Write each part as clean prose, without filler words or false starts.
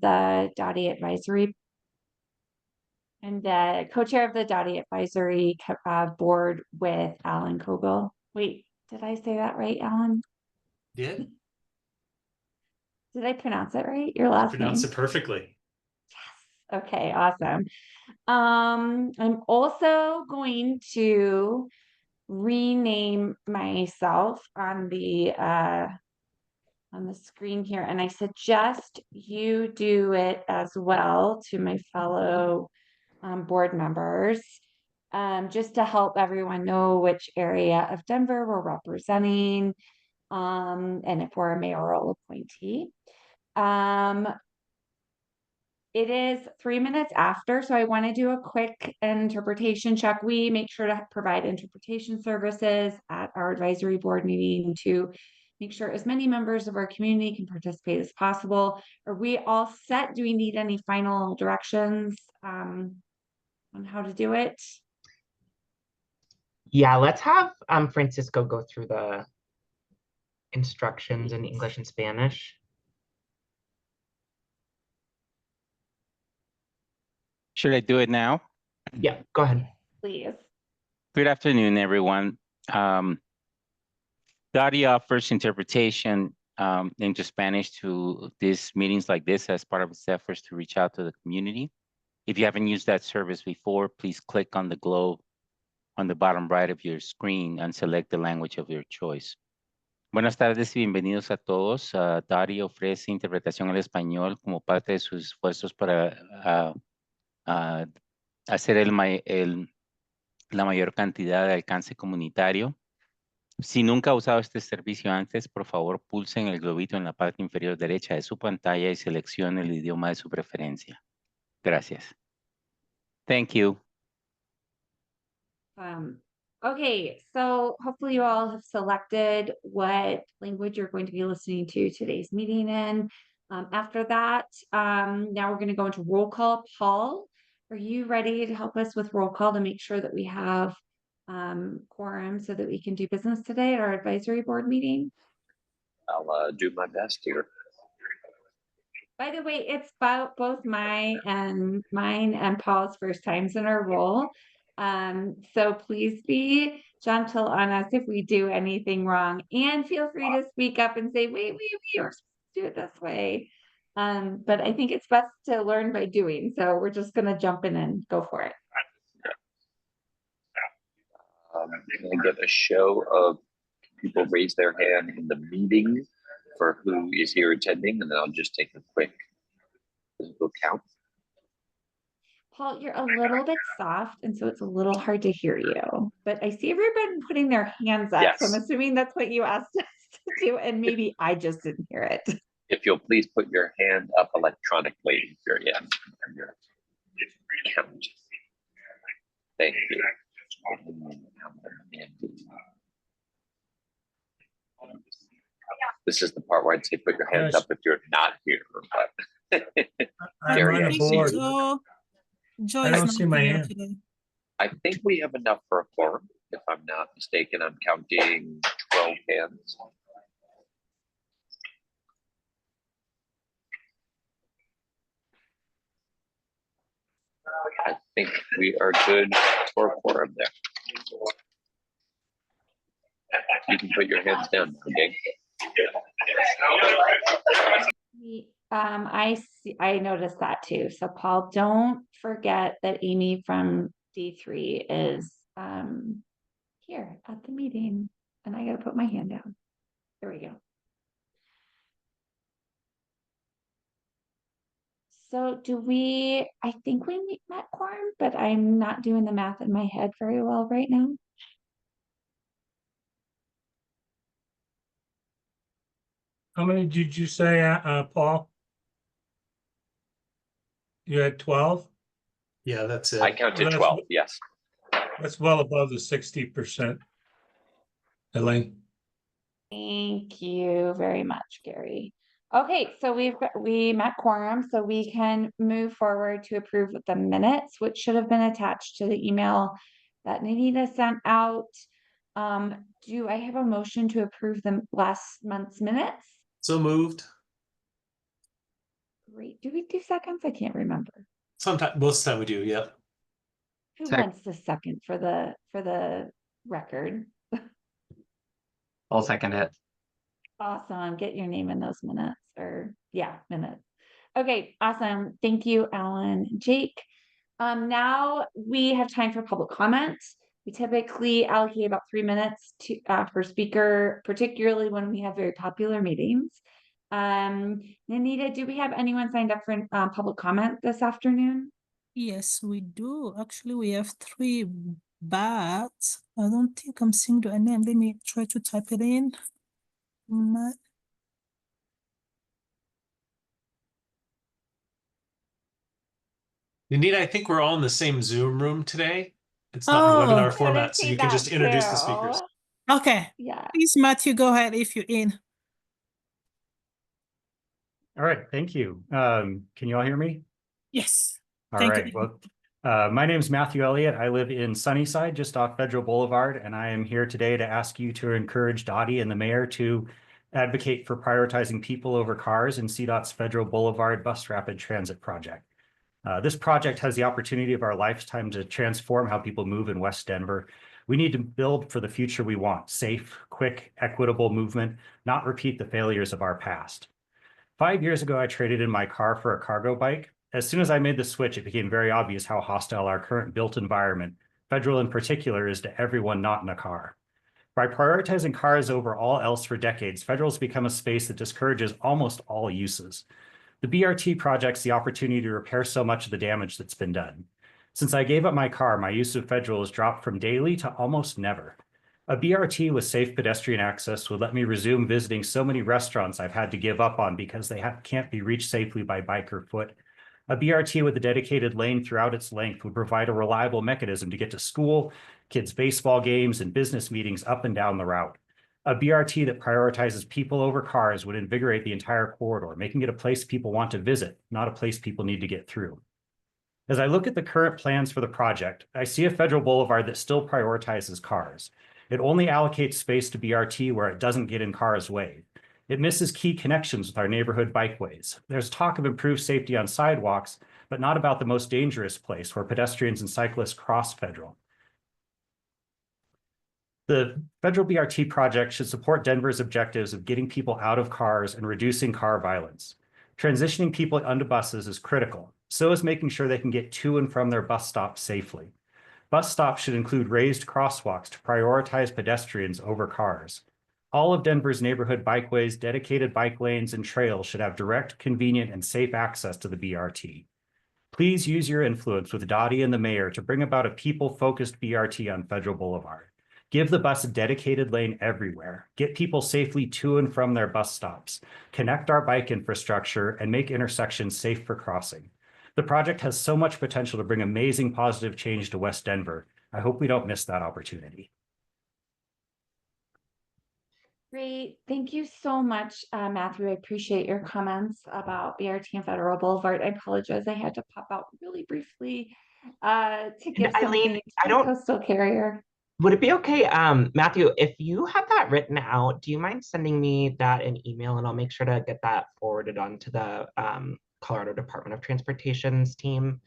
the DOTI advisory and the co-chair of the DOTI advisory board with Alan Kogel. Wait, did I say that right, Alan? Did I pronounce it right? Your last name? Pronounce it perfectly. Yes. Okay, awesome. I'm also going to rename myself on the screen here, and I suggest you do it as well to my fellow board members, just to help everyone know which area of Denver we're representing, and if we're a mayoral appointee. It is 3 minutes after, so I want to do a quick interpretation check. We make sure to provide interpretation services at our advisory board meeting to make sure as many members of our community can participate as possible. Are we all set? Do we need any final directions on how to do it? Yeah, let's have Francisco go through the instructions in English and Spanish. Should I do it now? Yeah, go ahead. Please. Good afternoon, everyone. DOTI offers interpretation into Spanish to these meetings like this as part of its efforts to reach out to the community. If you haven't used that service before, please click on the globe on the bottom right of your screen and select the language of your choice. Buenas tardes y bienvenidos a todos. DOTI ofrece interpretación al español como parte de sus esfuerzos para hacer la mayor cantidad de alcance comunitario. Si nunca ha usado este servicio antes, por favor, pulsen el globito en la parte inferior derecha de su pantalla y seleccione el idioma de su preferencia. Gracias. Thank you. Okay, so hopefully you all have selected what language you're going to be listening to today's meeting in. After that, now we're going to go into roll call. Paul, are you ready to help us with roll call to make sure that we have quorum so that we can do business today at our advisory board meeting? I'll do my best here. By the way, it's about both mine and Paul's first times in our role. So please be gentle on us if we do anything wrong, and feel free to speak up and say, wait, we're supposed to do it this way. But I think it's best to learn by doing. So we're just going to jump in and go for it. Can I get a show of people raise their hand in the meeting for who is here attending, and then I'll just take a quick physical count. Paul, you're a little bit soft, and so it's a little hard to hear you. But I see everybody putting their hands up, Yes. so I'm assuming that's what you asked us to do, and maybe I just didn't hear it. If you'll please put your hand up electronically for your count. Thank you. This is the part where I'd say put your hands up if you're not here. But I'm on the board. Joy I don't see my hand. today. I think we have enough for a quorum, if I'm not mistaken. I'm counting 12 hands. I think we are good for a quorum there. You can put your hands down, okay? I noticed that too. So Paul, don't forget that Amy from D3 is here at the meeting, and I got to put my hand down. There we go. So I think we met quorum, but I'm not doing the math in my head very well right now. How many did you say, Paul? You had 12? Yeah, that's it. I counted 12, yes. That's well above the 60%. Elaine? Thank you very much, Gary. Okay, so we met quorum, so we can move forward to approve the minutes, which should have been attached to the email that Nanita sent out. Do I have a motion to approve the last month's minutes? So moved. Great. Do we do seconds? I can't remember. Sometimes, most of the time we do, yep. Who Sec- wants the second for the record? I'll second it. Awesome. Get your name in those minutes or yeah, minutes. Okay, awesome. Thank you, Alan. Jake. Now we have time for public comments. We typically allocate about 3 minutes to per speaker, particularly when we have very popular meetings. Anita, do we have anyone signed up for public comment this afternoon? Yes, we do. Actually, we have 3, but I don't think I'm seeing the name. Let me try to type it in. Anita, I think we're all in the same Zoom room today. It's not in Oh. webinar I was gonna format, so say you can just that introduce the too. speakers. Okay. Yeah. Please, Matthew, go ahead if you're in. All right, thank you. Can you all hear me? Yes. All Thank right, you. well, my name is Matthew Elliott. I live in Sunnyside, just off Federal Boulevard, and I am here today to ask you to encourage DOTI and the mayor to advocate for prioritizing people over cars in CDOT's Federal Boulevard Bus Rapid Transit project. This project has the opportunity of our lifetime to transform how people move in West Denver. We need to build for the future we want, safe, quick, equitable movement, not repeat the failures of our past. 5 years ago, I traded in my car for a cargo bike. As soon as I made the switch, it became very obvious how hostile our current built environment, federal in particular, is to everyone not in a car. By prioritizing cars over all else for decades, federal's become a space that discourages almost all uses. The BRT project's the opportunity to repair so much of the damage that's been done. Since I gave up my car, my use of federal has dropped from daily to almost never. A BRT with safe pedestrian access would let me resume visiting so many restaurants I've had to give up on because they can't be reached safely by bike or foot. A BRT with a dedicated lane throughout its length would provide a reliable mechanism to get to school, kids' baseball games, and business meetings up and down the route. A BRT that prioritizes people over cars would invigorate the entire corridor, making it a place people want to visit, not a place people need to get through. As I look at the current plans for the project, I see a federal boulevard that still prioritizes cars. It only allocates space to BRT where it doesn't get in cars' way. It misses key connections with our neighborhood bikeways. There's talk of improved safety on sidewalks, but not about the most dangerous place where pedestrians and cyclists cross federal. The federal BRT project should support Denver's objectives of getting people out of cars and reducing car violence. Transitioning people onto buses is critical. So is making sure they can get to and from their bus stops safely. Bus stops should include raised crosswalks to prioritize pedestrians over cars. All of Denver's neighborhood bikeways, dedicated bike lanes, and trails should have direct, convenient, and safe access to the BRT. Please use your influence with DOTI and the mayor to bring about a people-focused BRT on Federal Boulevard. Give the bus a dedicated lane everywhere. Get people safely to and from their bus stops. Connect our bike infrastructure and make intersections safe for crossing. The project has so much potential to bring amazing positive change to West Denver. I hope we don't miss that opportunity. Great. Thank you so much, Matthew. I appreciate your comments about BRT and Federal Boulevard. I apologize. I had to pop out really briefly to give Eileen, something I to don't- the coastal carrier. Would it be okay, Matthew, if you have that written out, do you mind sending me that in email and I'll make sure to get that forwarded on to the Colorado Department of Transportation's team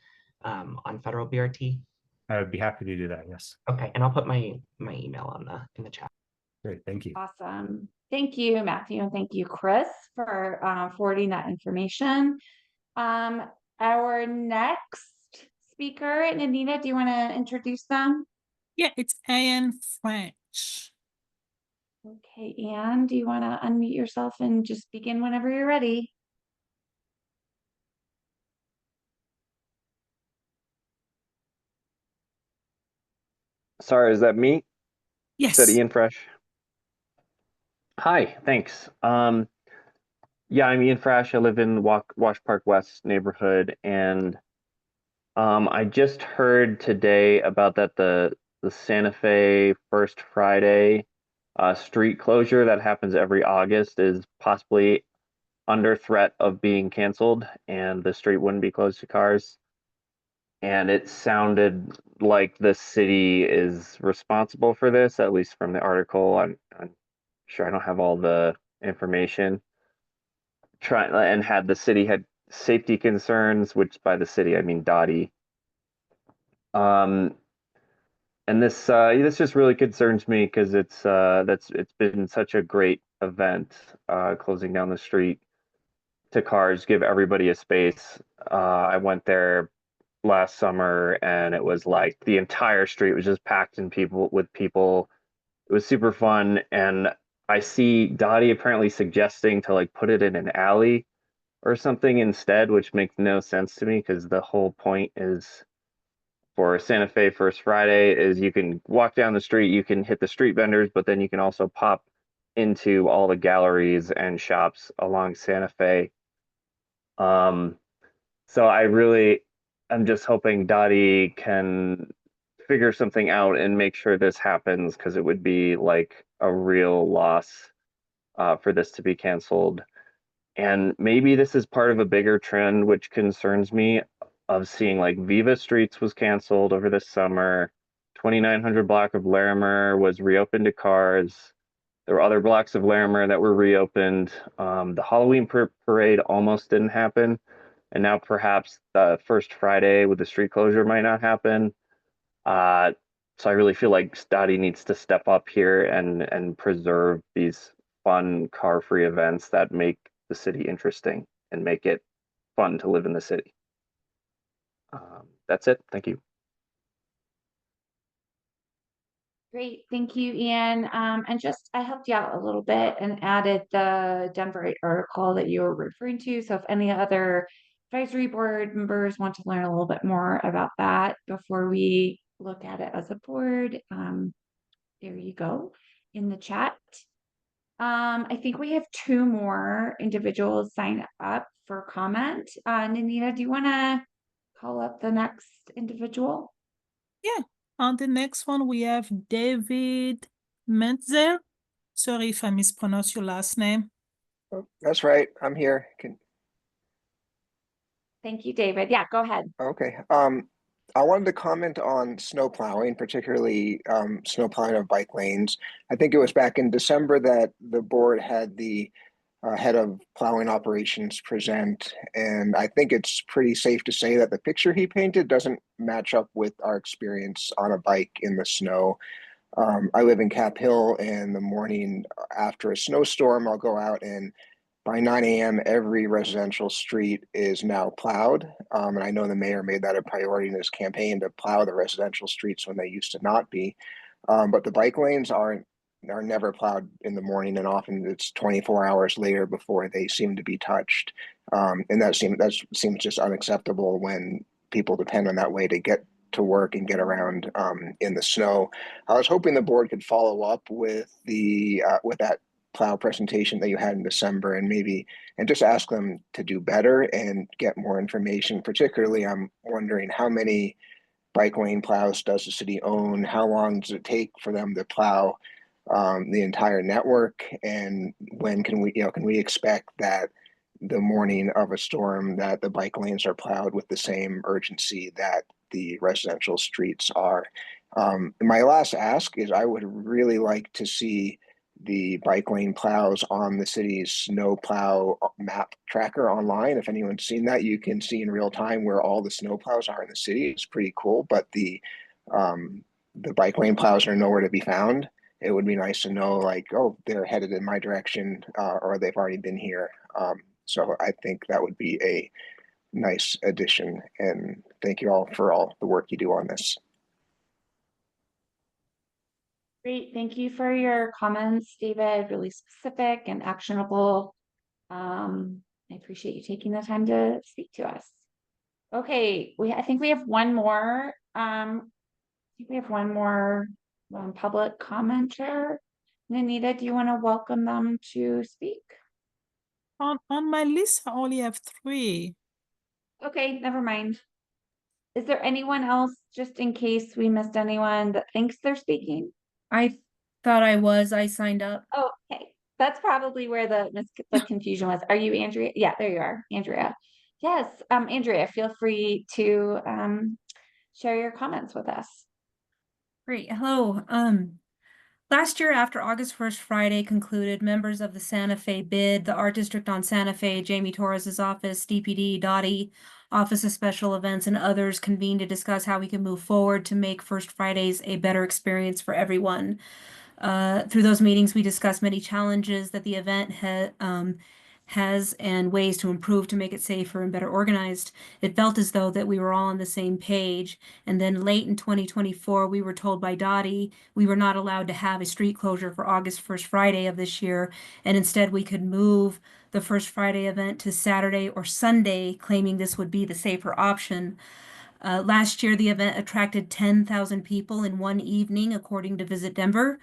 on federal BRT? I would be happy to do that, yes. Okay, and I'll put my email on in the chat. Great, thank you. Awesome. Thank you, Matthew, and thank you, Chris, for forwarding that information. Our next speaker, Anita, do you want to introduce them? Yeah, it's Anne French. Okay, Anne, do you want to unmute yourself and just begin whenever you're ready? Sorry, is that me? Yes. Is that Ian Fresh? Hi, thanks. Yeah, I'm Ian Fresh. I live in Wash Park West neighborhood, and I just heard today about that the Santa Fe First Friday street closure that happens every August is possibly under threat of being canceled, and the street wouldn't be closed to cars. And it sounded like the city is responsible for this, at least from the article. I'm sure I don't have all the information. And had the city had safety concerns, which by the city I mean DOTI. And this just really concerns me because it's been such a great event, closing down the street to cars, give everybody a space. I went there last summer and it was like the entire street was just packed in people. It was super fun, and I see Dottie apparently suggesting to like put it in an alley or something instead, which makes no sense to me because the whole point is for Santa Fe First Friday is you can walk down the street, you can hit the street vendors, but then you can also pop into all the galleries and shops along Santa Fe. So I'm just hoping Dottie can figure something out and make sure this happens because it would be like a real loss for this to be canceled. And maybe this is part of a bigger trend, which concerns me, of seeing like Viva Streets was canceled over this summer. 2900 block of Larimer was reopened to cars. There were other blocks of Larimer that were reopened. The Halloween parade almost didn't happen. And now perhaps the first Friday with the street closure might not happen. So I really feel like Dottie needs to step up here and preserve these fun car-free events that make the city interesting and make it fun to live in the city. That's it. Thank you. Great, thank you, Ian. And just I helped you out a little bit and added the Denver article that you were referring to. So if any other advisory board members want to learn a little bit more about that before we look at it as a board, there you go in the chat. I think we have two more individuals sign up for comment. Nanita, do you want to call up the next individual? Yeah. On the next one, we have David Mentzer. Sorry if I mispronounced your last name. Oh, that's right. I'm here. Thank you, David. Yeah, go ahead. Okay. I wanted to comment on snow plowing, particularly snow plowing of bike lanes. I think it was back in December that the board had the head of plowing operations present, and I think it's pretty safe to say that the picture he painted doesn't match up with our experience on a bike in the snow. I live in Cap Hill, and the morning after a snowstorm, I'll go out, and by 9 a.m., every residential street is now plowed. And I know the mayor made that a priority in his campaign to plow the residential streets when they used to not be. But the bike lanes are never plowed in the morning, and often it's 24 hours later before they seem to be touched. And that seems just unacceptable when people depend on that way to get to work and get around in the snow. I was hoping the board could follow up with that plow presentation that you had in December and just ask them to do better and get more information. Particularly, I'm wondering how many bike lane plows does the city own? How long does it take for them to plow the entire network? And when can we expect that the morning of a storm that the bike lanes are plowed with the same urgency that the residential streets are? My last ask is I would really like to see the bike lane plows on the city's snow plow map tracker online. If anyone's seen that, you can see in real time where all the snow plows are in the city. It's pretty cool, but the bike lane plows are nowhere to be found. It would be nice to know, like, oh, they're headed in my direction, or they've already been here. So I think that would be a nice addition. And thank you all for all the work you do on this. Great, thank you for your comments, David. Really specific and actionable. I appreciate you taking the time to speak to us. Okay, I think we have one more. Public commenter. Nanita, do you want to welcome them to speak? On my list, I only have 3. Okay, never mind. Is there anyone else, just in case we missed anyone, that thinks they're speaking? I thought I signed up. Oh, okay. That's probably where the confusion was. Are you Andrea? Yeah, there you are, Andrea. Yes, Andrea, feel free to share your comments with us. Great. Hello. Last year, after August 1st Friday concluded, members of the Santa Fe bid, the Art District on Santa Fe, Jamie Torres's office, DPD, DOTI, Office of Special Events, and others convened to discuss how we can move forward to make First Fridays a better experience for everyone. Through those meetings, we discussed many challenges that the event has and ways to improve to make it safer and better organized. It felt as though that we were all on the same page. And then late in 2024, we were told by DOTI we were not allowed to have a street closure for August 1st Friday of this year. And instead, we could move the First Friday event to Saturday or Sunday, claiming this would be the safer option. Last year, the event attracted 10,000 people in one evening, according to Visit Denver.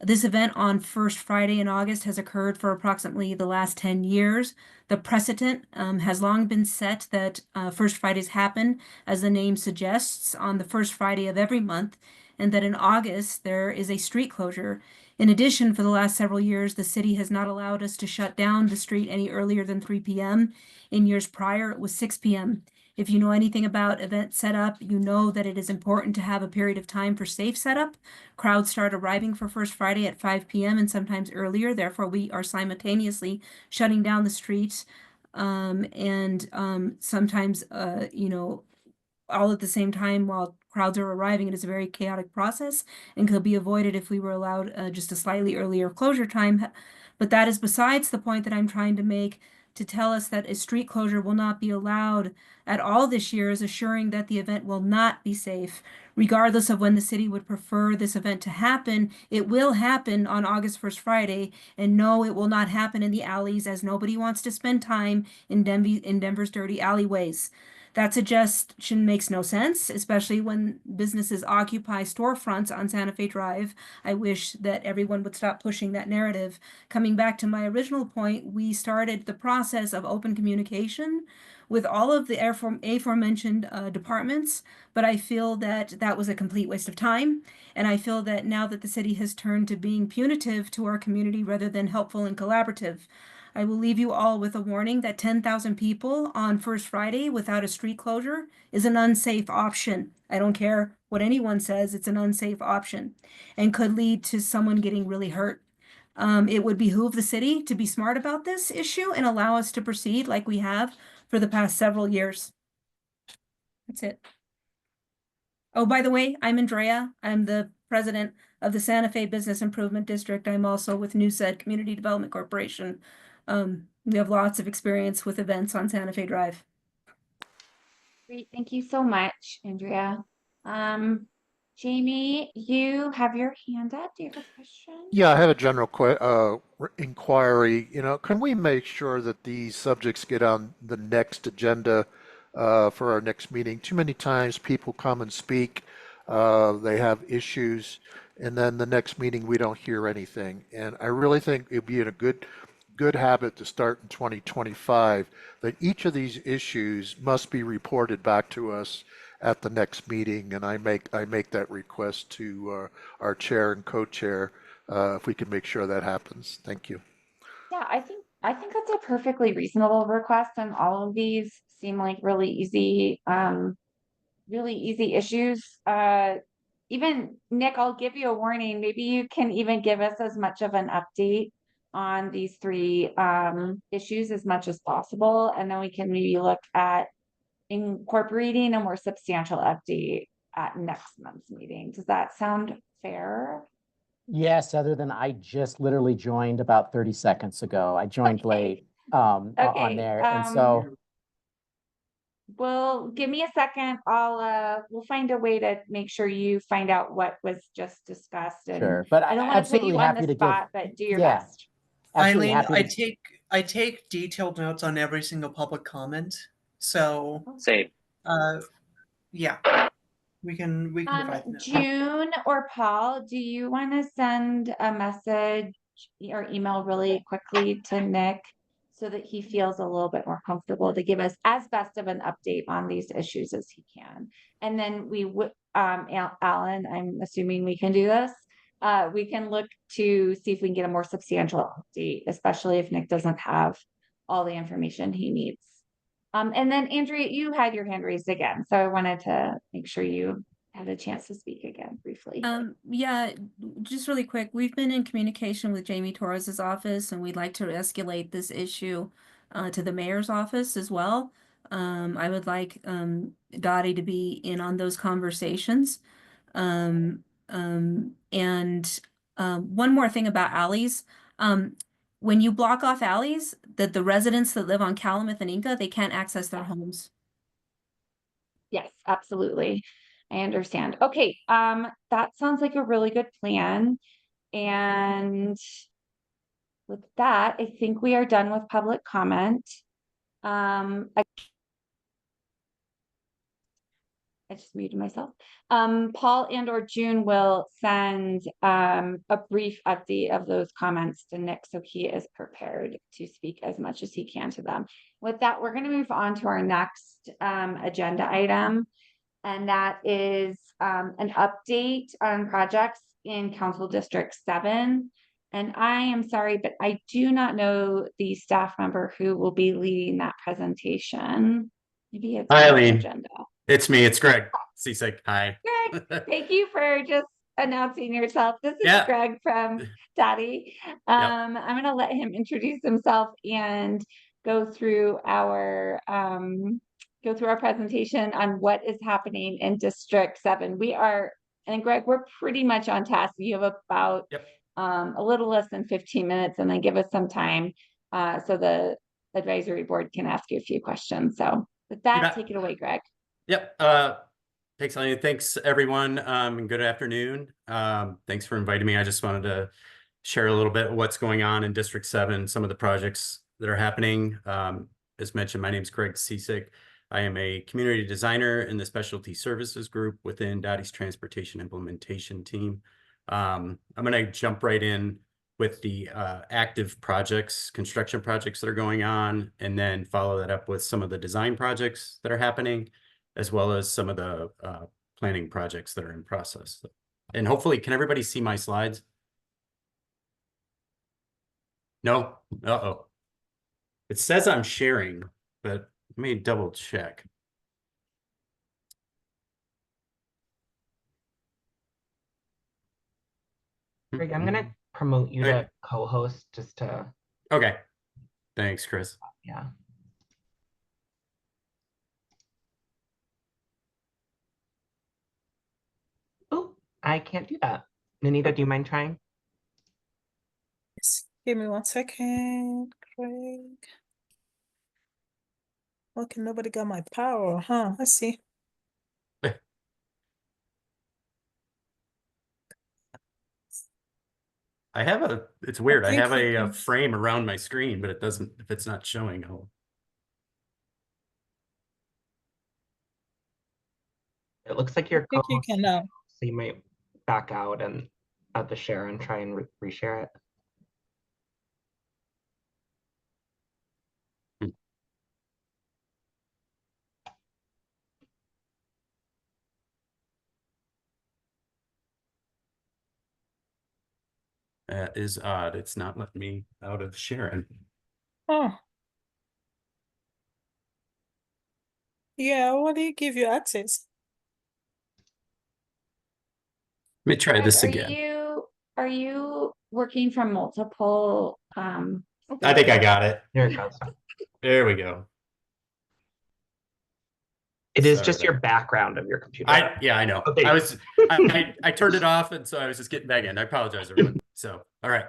This event on First Friday in August has occurred for approximately the last 10 years. The precedent has long been set that First Fridays happen, as the name suggests, on the first Friday of every month, and that in August there is a street closure. In addition, for the last several years, the city has not allowed us to shut down the street any earlier than 3 p.m. In years prior, it was 6 p.m. If you know anything about event setup, you know that it is important to have a period of time for safe setup. Crowds start arriving for First Friday at 5 p.m. and sometimes earlier. Therefore, we are simultaneously shutting down the streets and sometimes, all at the same time while crowds are arriving. It is a very chaotic process and could be avoided if we were allowed just a slightly earlier closure time. But that is besides the point that I'm trying to make. To tell us that a street closure will not be allowed at all this year is assuring that the event will not be safe. Regardless of when the city would prefer this event to happen, it will happen on August 1st Friday. And no, it will not happen in the alleys, as nobody wants to spend time in Denver's dirty alleyways. That suggestion makes no sense, especially when businesses occupy storefronts on Santa Fe Drive. I wish that everyone would stop pushing that narrative. Coming back to my original point, we started the process of open communication with all of the aforementioned departments, but I feel that that was a complete waste of time. And I feel that now that the city has turned to being punitive to our community rather than helpful and collaborative, I will leave you all with a warning that 10,000 people on First Friday without a street closure is an unsafe option. I don't care what anyone says, it's an unsafe option and could lead to someone getting really hurt. It would behoove the city to be smart about this issue and allow us to proceed like we have for the past several years. That's it. Oh, by the way, I'm Andrea. I'm the president of the Santa Fe Business Improvement District. I'm also with NewSed Community Development Corporation. We have lots of experience with events on Santa Fe Drive. Great, thank you so much, Andrea. Jamie, you have your hand up. Do you have a question? Yeah, I have a general inquiry. Can we make sure that these subjects get on the next agenda for our next meeting? Too many times people come and speak, they have issues, and then the next meeting we don't hear anything. And I really think it'd be a good habit to start in 2025 that each of these issues must be reported back to us at the next meeting, and I make that request to our chair and co-chair if we can make sure that happens. Thank you. Yeah, I think that's a perfectly reasonable request, and all of these seem like really easy issues. Even Nick, I'll give you a warning. Maybe you can even give us as much of an update on these three issues as much as possible, and then we can maybe look at incorporating a more substantial update at next month's meeting. Does that sound fair? Yes, other than I just literally joined about 30 seconds ago. I joined late on there. And so well, give me a second. We'll find a way to make sure you find out what was just discussed. And sure, but I don't want to put you on the spot, but do your best. Eileen, I take detailed notes on every single public comment. So same. Yeah, we can provide that. June or Paul, do you want to send a message or email really quickly to Nick so that he feels a little bit more comfortable to give us as best of an update on these issues as he can? And then we would, Alan, I'm assuming we can do this. We can look to see if we can get a more substantial update, especially if Nick doesn't have all the information he needs. And then Andrea, you had your hand raised again, so I wanted to make sure you had a chance to speak again briefly. Yeah, just really quick, we've been in communication with Jamie Torres's office, and we'd like to escalate this issue to the mayor's office as well. I would like Dottie to be in on those conversations. And one more thing about alleys. When you block off alleys, the residents that live on Calumet and Inca, they can't access their homes. Yes, absolutely. I understand. Okay, that sounds like a really good plan. And with that, I think we are done with public comment. I just muted myself. Paul and or June will send a brief update of those comments to Nick so he is prepared to speak as much as he can to them. With that, we're going to move on to our next agenda item, and that is an update on projects in Council District 7. And I am sorry, but I do not know the staff member who will be leading that presentation. Maybe it's Hi, on the Eileen. agenda. It's me. It's Greg. Seasick. Hi. Greg, thank you for just announcing yourself. This is Yeah. Greg from DOTI. I'm going to let him introduce himself and go through our presentation on what is happening in District 7. And Greg, we're pretty much on task. You have about a little less than 15 minutes, and then give us some time so the advisory board can ask you a few questions. So with that, take it away, Greg. Yep. Thanks, Eileen. Thanks, everyone. And good afternoon. Thanks for inviting me. I just wanted to share a little bit of what's going on in District 7, some of the projects that are happening. As mentioned, my name is Greg Seasick. I am a community designer in the specialty services group within DOTI's transportation implementation team. I'm going to jump right in with the active projects, construction projects that are going on, and then follow that up with some of the design projects that are happening, as well as some of the planning projects that are in process. And hopefully, can everybody see my slides? No? Uh-oh. It says I'm sharing, but let me double check. Greg, I'm gonna promote you to co-host just to. Okay. Thanks, Chris. Yeah. Oh, I can't do that. Nanita, do you mind trying? Yes. Give me 1 second, Craig. Okay, nobody got my power, huh? I see. I have it's weird. I think have we a can- frame around my screen, but it doesn't, if it's not showing, It looks like you're I think you co-host, can now. so you might back out and add the share and try and reshare it. That is odd. It's not letting me out of sharing. Oh. Yeah, what do you give you access? Let me try Greg, this again. Are you working from multiple I think I got it. There it goes. There we go. It is Sorry just your about background of your computer. Yeah, I know. Okay. I turned it off, and so I was just getting back in. I apologize, everyone. So, all right.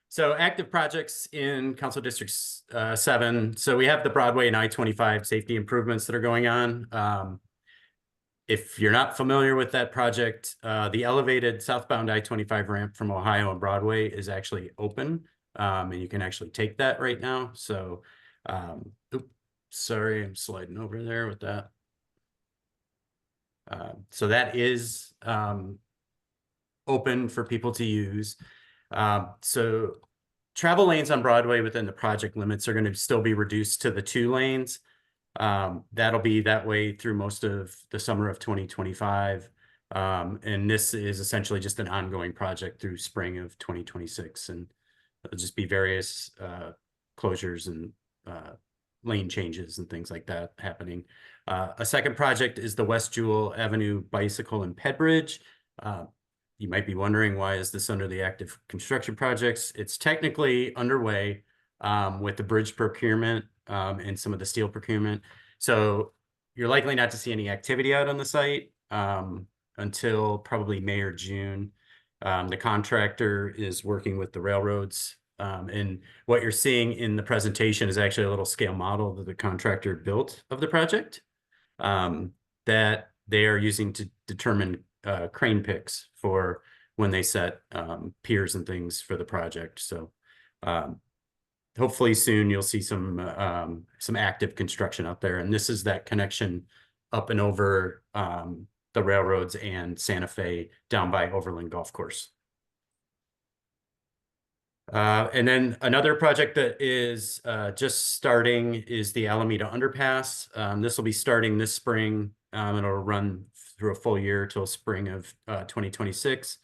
So active projects in Council District 7. So we have the Broadway and I-25 safety improvements that are going on. If you're not familiar with that project, the elevated southbound I-25 ramp from Ohio and Broadway is actually open, and you can actually take that right now. So, oops, sorry, I'm sliding over there with that. So that is open for people to use. So travel lanes on Broadway within the project limits are going to still be reduced to the 2 lanes. That'll be that way through most of the summer of 2025. And this is essentially just an ongoing project through spring of 2026. And it'll just be various closures and lane changes and things like that happening. A second project is the West Jewel Avenue Bicycle and Ped Bridge. You might be wondering, why is this under the active construction projects? It's technically underway with the bridge procurement and some of the steel procurement. So you're likely not to see any activity out on the site until probably May or June. The contractor is working with the railroads. And what you're seeing in the presentation is actually a little scale model that the contractor built of the project that they are using to determine crane picks for when they set piers and things for the project. So hopefully soon you'll see some active construction out there. And this is that connection up and over the railroads and Santa Fe down by Overland Golf Course. And then another project that is just starting is the Alameda Underpass. This will be starting this spring. It'll run through a full year till spring of 2026.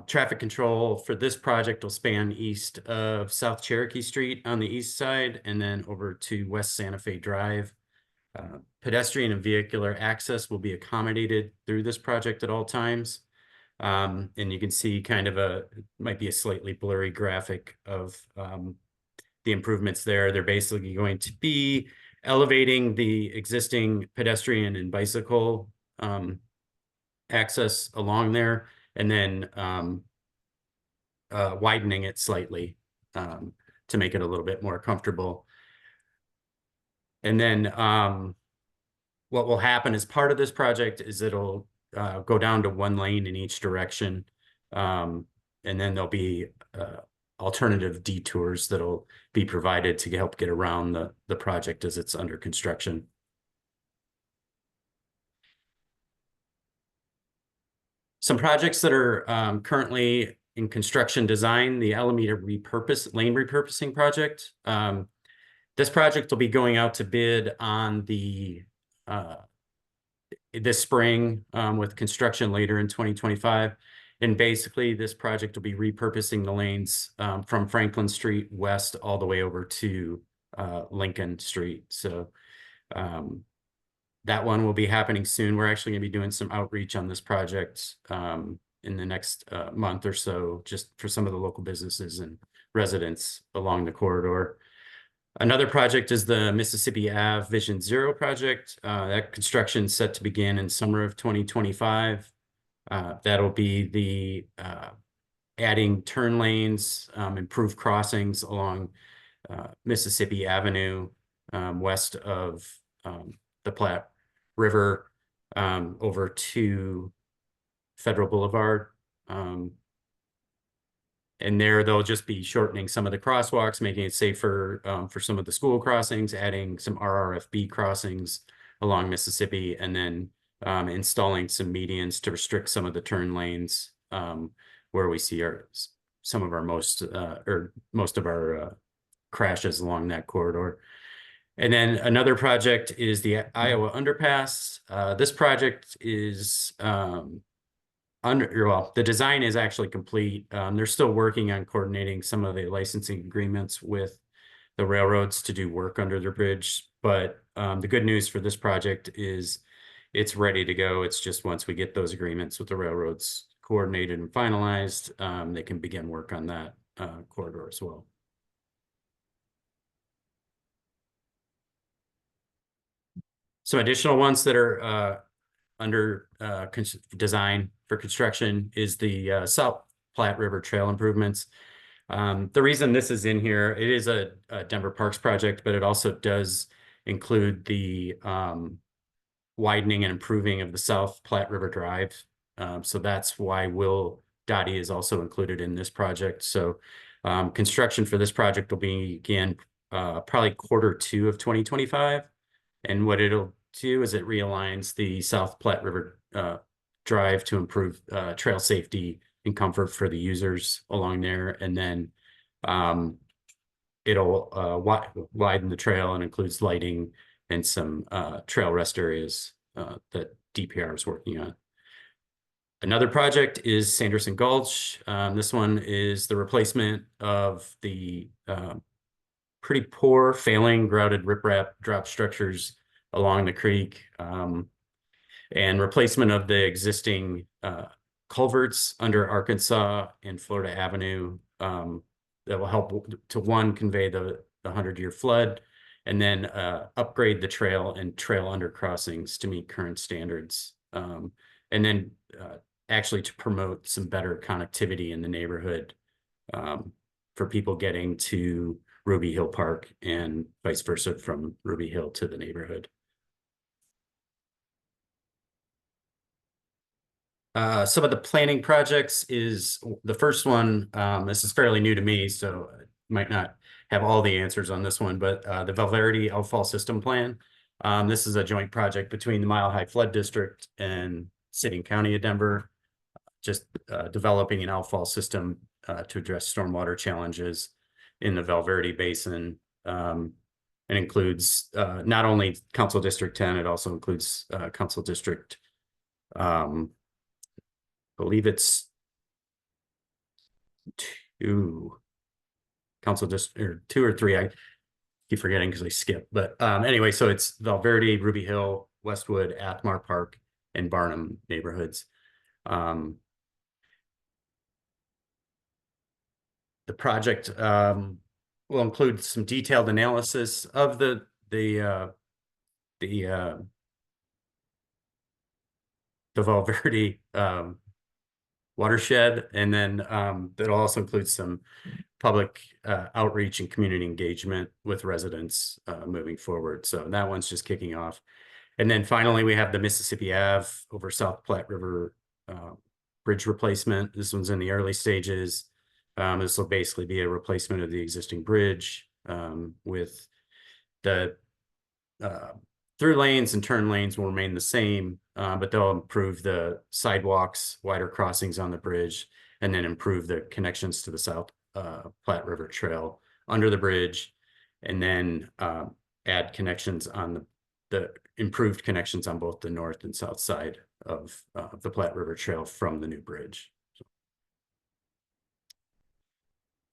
Traffic control for this project will span east of South Cherokee Street on the east side and then over to West Santa Fe Drive. Pedestrian and vehicular access will be accommodated through this project at all times. And you can see kind of might be a slightly blurry graphic of the improvements there. They're basically going to be elevating the existing pedestrian and bicycle access along there, and then widening it slightly to make it a little bit more comfortable. And then what will happen as part of this project is it'll go down to one lane in each direction. And then there'll be alternative detours that'll be provided to help get around the project as it's under construction. Some projects that are currently in construction design, the Alameda lane repurposing project. This project will be going out to bid on this spring with construction later in 2025. And basically this project will be repurposing the lanes from Franklin Street west all the way over to Lincoln Street. So that one will be happening soon. We're actually going to be doing some outreach on this project in the next month or so, just for some of the local businesses and residents along the corridor. Another project is the Mississippi Ave Vision Zero project. That construction is set to begin in summer of 2025. That'll be the adding turn lanes, improved crossings along Mississippi Avenue west of the Platte River over to Federal Boulevard. And there they'll just be shortening some of the crosswalks, making it safer for some of the school crossings, adding some RRFB crossings along Mississippi, and then installing some medians to restrict some of the turn lanes where we see some of our most of our crashes along that corridor. And then another project is the Iowa Underpass. This project is the design is actually complete. They're still working on coordinating some of the licensing agreements with the railroads to do work under the bridge. But the good news for this project is it's ready to go. It's just once we get those agreements with the railroads coordinated and finalized, they can begin work on that corridor as well. Some additional ones that are under design for construction is the South Platte River Trail improvements. The reason this is in here, it is a Denver Parks project, but it also does include the widening and improving of the South Platte River Drive. So that's why DOTI is also included in this project. So construction for this project will begin probably Q2 of 2025. And what it'll do is it realigns the South Platte River Drive to improve trail safety and comfort for the users along there. And then it'll widen the trail and includes lighting and some trail rest areas that DPR is working on. Another project is Sanderson Gulch. This one is the replacement of the pretty poor, failing grouted riprap drop structures along the creek, and replacement of the existing culverts under Arkansas and Florida Avenue that will help to, one, convey the 100-year flood, and then upgrade the trail and trail under crossings to meet current standards. And then actually to promote some better connectivity in the neighborhood for people getting to Ruby Hill Park and vice versa from Ruby Hill to the neighborhood. Some of the planning projects is the first one. This is fairly new to me, so I might not have all the answers on this one, but the Valverde Outfall System Plan. This is a joint project between the Mile High Flood District and City and County of Denver, just developing an outfall system to address stormwater challenges in the Valverde Basin. It includes not only Council District 10, it also includes Council District, believe it's 2, Council District, or 2 or 3. I keep forgetting because I skip. But anyway, so it's Valverde, Ruby Hill, Westwood, Athmar Park, and Barnum neighborhoods. The project will include some detailed analysis of the Valverde watershed, and then that'll also include some public outreach and community engagement with residents moving forward. So that one's just kicking off. And then finally, we have the Mississippi Ave over South Platte River bridge replacement. This one's in the early stages. This will basically be a replacement of the existing bridge with the through lanes and turn lanes will remain the same, but they'll improve the sidewalks, wider crossings on the bridge, and then improve the connections to the South Platte River Trail under the bridge, and then add connections on the improved connections on both the north and south side of the Platte River Trail from the new bridge.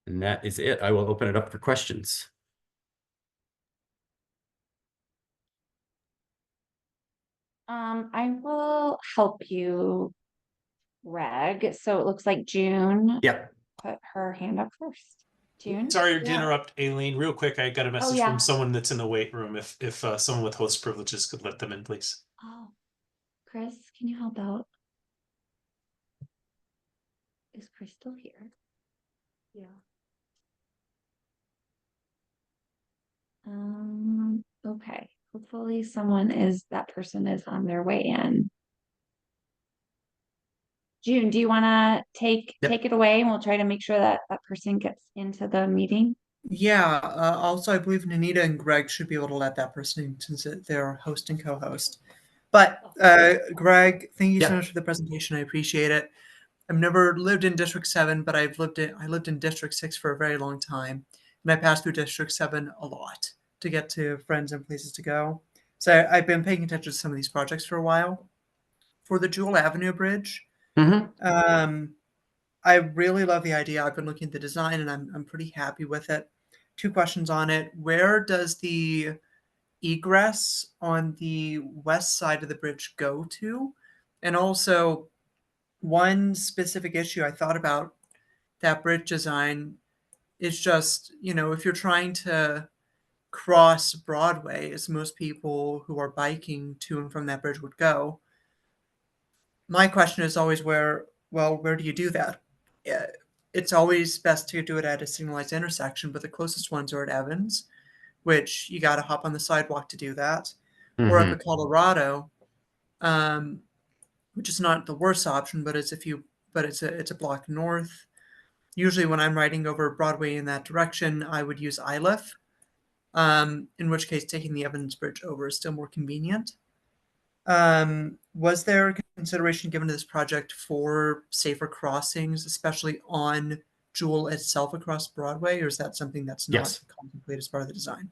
And that is it. I will open it up for questions. I will help you, Greg. So it looks like June. Yep. Put her hand up first. June. Sorry to interrupt, Aileen. Real quick, I got a message yeah. from someone that's in the wait room. If someone with host privileges could let them in, please. Oh, Chris, can you help out? Is Chris still here? Yeah. Okay. Hopefully that person is on their way in. June, do you want to take it away, and we'll try to make sure that person gets into the meeting? Yeah. Also, I believe Nanita and Greg should be able to let that person in since they're host and co-host. But Greg, thank you so much for the presentation. I appreciate it. I've never lived in District 7, but I lived in District 6 for a very long time, and I passed through District 7 a lot to get to friends and places to go. So I've been paying attention to some of these projects for a while. For the Jewel Avenue Bridge, I really love the idea. I've been looking at the design, and I'm pretty happy with it. 2 questions on it. Where does the egress on the west side of the bridge go to? And also, one specific issue I thought about that bridge design is just, if you're trying to cross Broadway, as most people who are biking to and from that bridge would go, my question is always where do you do that? It's always best to do it at a signalized intersection, but the closest ones are at Evans, which you got to hop on the sidewalk to do that, or up at Colorado, which is not the worst option, but it's a block north. Usually when I'm riding over Broadway in that direction, I would use ILIF, in which case taking the Evans Bridge over is still more convenient. Was there consideration given to this project for safer crossings, especially on Jewel itself across Broadway, or is that something that's not contemplated as part of the design?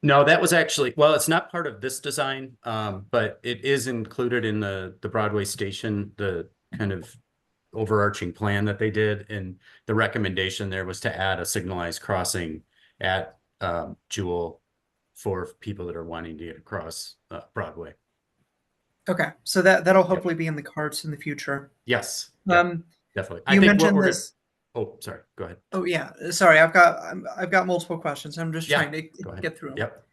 No, that was actually, well, it's not part of this design, but it is included in the Broadway station, the kind of overarching plan that they did. And the recommendation there was to add a signalized crossing at jewel for people that are wanting to get across Broadway. Okay, so that'll hopefully be in the cards in the future. Yes, definitely. You mentioned we're this. Oh, sorry. Go ahead. Oh yeah, sorry. I've got multiple questions. I'm just trying to get through. Yep.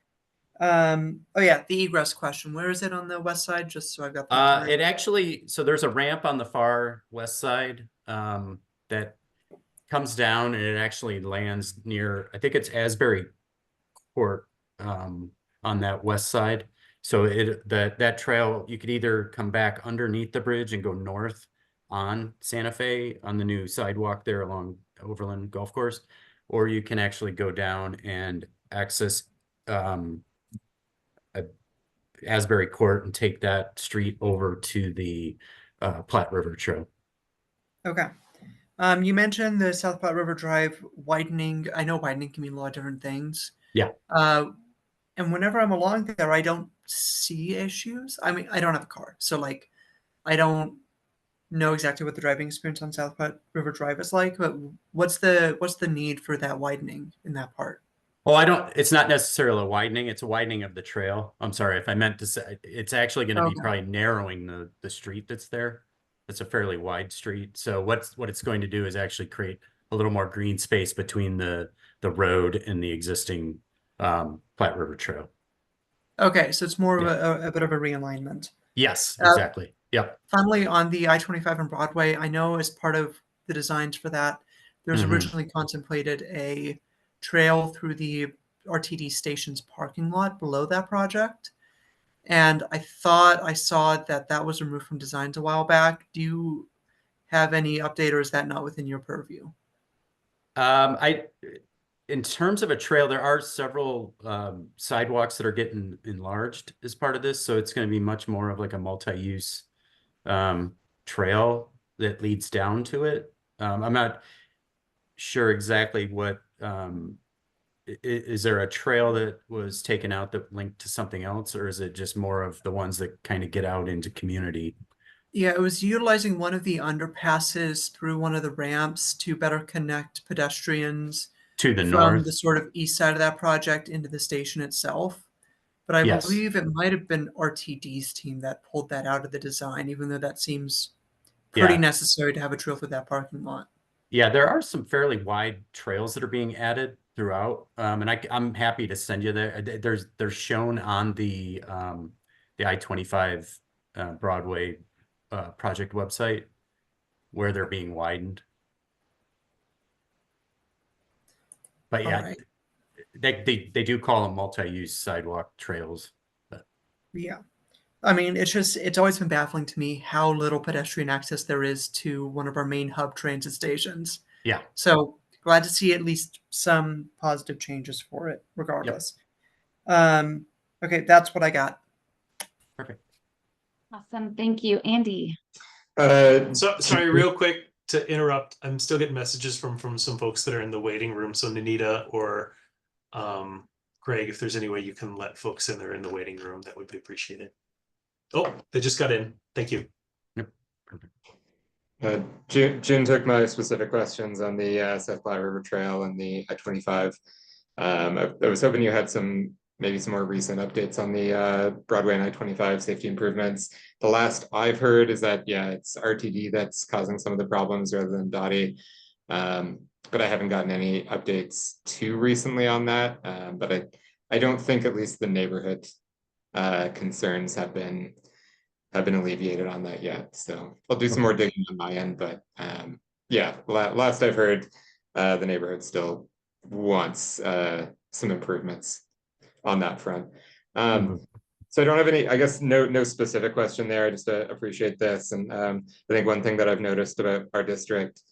Oh yeah, the egress question. Where is it on the west side? Just so I've got that. It actually, so there's a ramp on the far west side that comes down, and it actually lands near, I think it's Asbury Court on that west side. So that trail, you could either come back underneath the bridge and go north on Santa Fe on the new sidewalk there along Overland Golf Course, or you can actually go down and access Asbury Court and take that street over to the Platte River Trail. Okay. You mentioned the South Platte River Drive widening. I know widening can mean a lot of different things. Yeah. And whenever I'm along there, I don't see issues. I mean, I don't have a car, so like, I don't know exactly what the driving experience on South Platte River Drive is like. But what's the need for that widening in that part? Well, it's not necessarily a widening. It's a widening of the trail. I'm sorry if I meant to say, it's actually going to be probably narrowing the street that's there. It's a fairly wide street. So what it's going to do is actually create a little more green space between the road and the existing Platte River Trail. Okay, so it's more of a bit of a realignment. Yes, exactly. Yep. Finally, on the I-25 on Broadway, I know as part of the designs for that, there's originally contemplated a trail through the RTD station's parking lot below that project. And I thought I saw that was removed from designs a while back. Do you have any update, or is that not within your purview? In terms of a trail, there are several sidewalks that are getting enlarged as part of this. So it's going to be much more of like a multi-use trail that leads down to it. I'm not sure exactly what, is there a trail that was taken out that linked to something else, or is it just more of the ones that kind of get out into community? Yeah, it was utilizing one of the underpasses through one of the ramps to better connect pedestrians to the from north, the sort of east side of that project into the station itself. But I believe it might have been RTD's team that pulled that out of the design, even though that seems pretty necessary to have a trail through that parking lot. Yeah, there are some fairly wide trails that are being added throughout, and I'm happy to send you there. They're shown on the I-25 Broadway project website where they're being widened. But yeah, they do call them multi-use sidewalk trails. But. Yeah. I mean, it's always been baffling to me how little pedestrian access there is to one of our main hub transit stations. Yeah. So glad to see at least some positive changes for it, regardless. Okay, that's what I got. Perfect. Awesome. Thank you, Andy. Sorry, real quick to interrupt. I'm still getting messages from some folks that are in the waiting room. So Nanita or Greg, if there's any way you can let folks in there in the waiting room, that would be appreciated. Oh, they just got in. Thank you. Yep. Perfect. June took my specific questions on the South Platte River Trail and the I-25. I was hoping you had maybe some more recent updates on the Broadway and I-25 safety improvements. The last I've heard is that, it's RTD that's causing some of the problems rather than DOTI. But I haven't gotten any updates too recently on that. But I don't think at least the neighborhood concerns have been alleviated on that yet. So I'll do some more digging on my end, but last I've heard, the neighborhood still wants some improvements on that front. So I don't have any, I guess, no specific question there. I just appreciate this. And I think one thing that I've noticed about our district,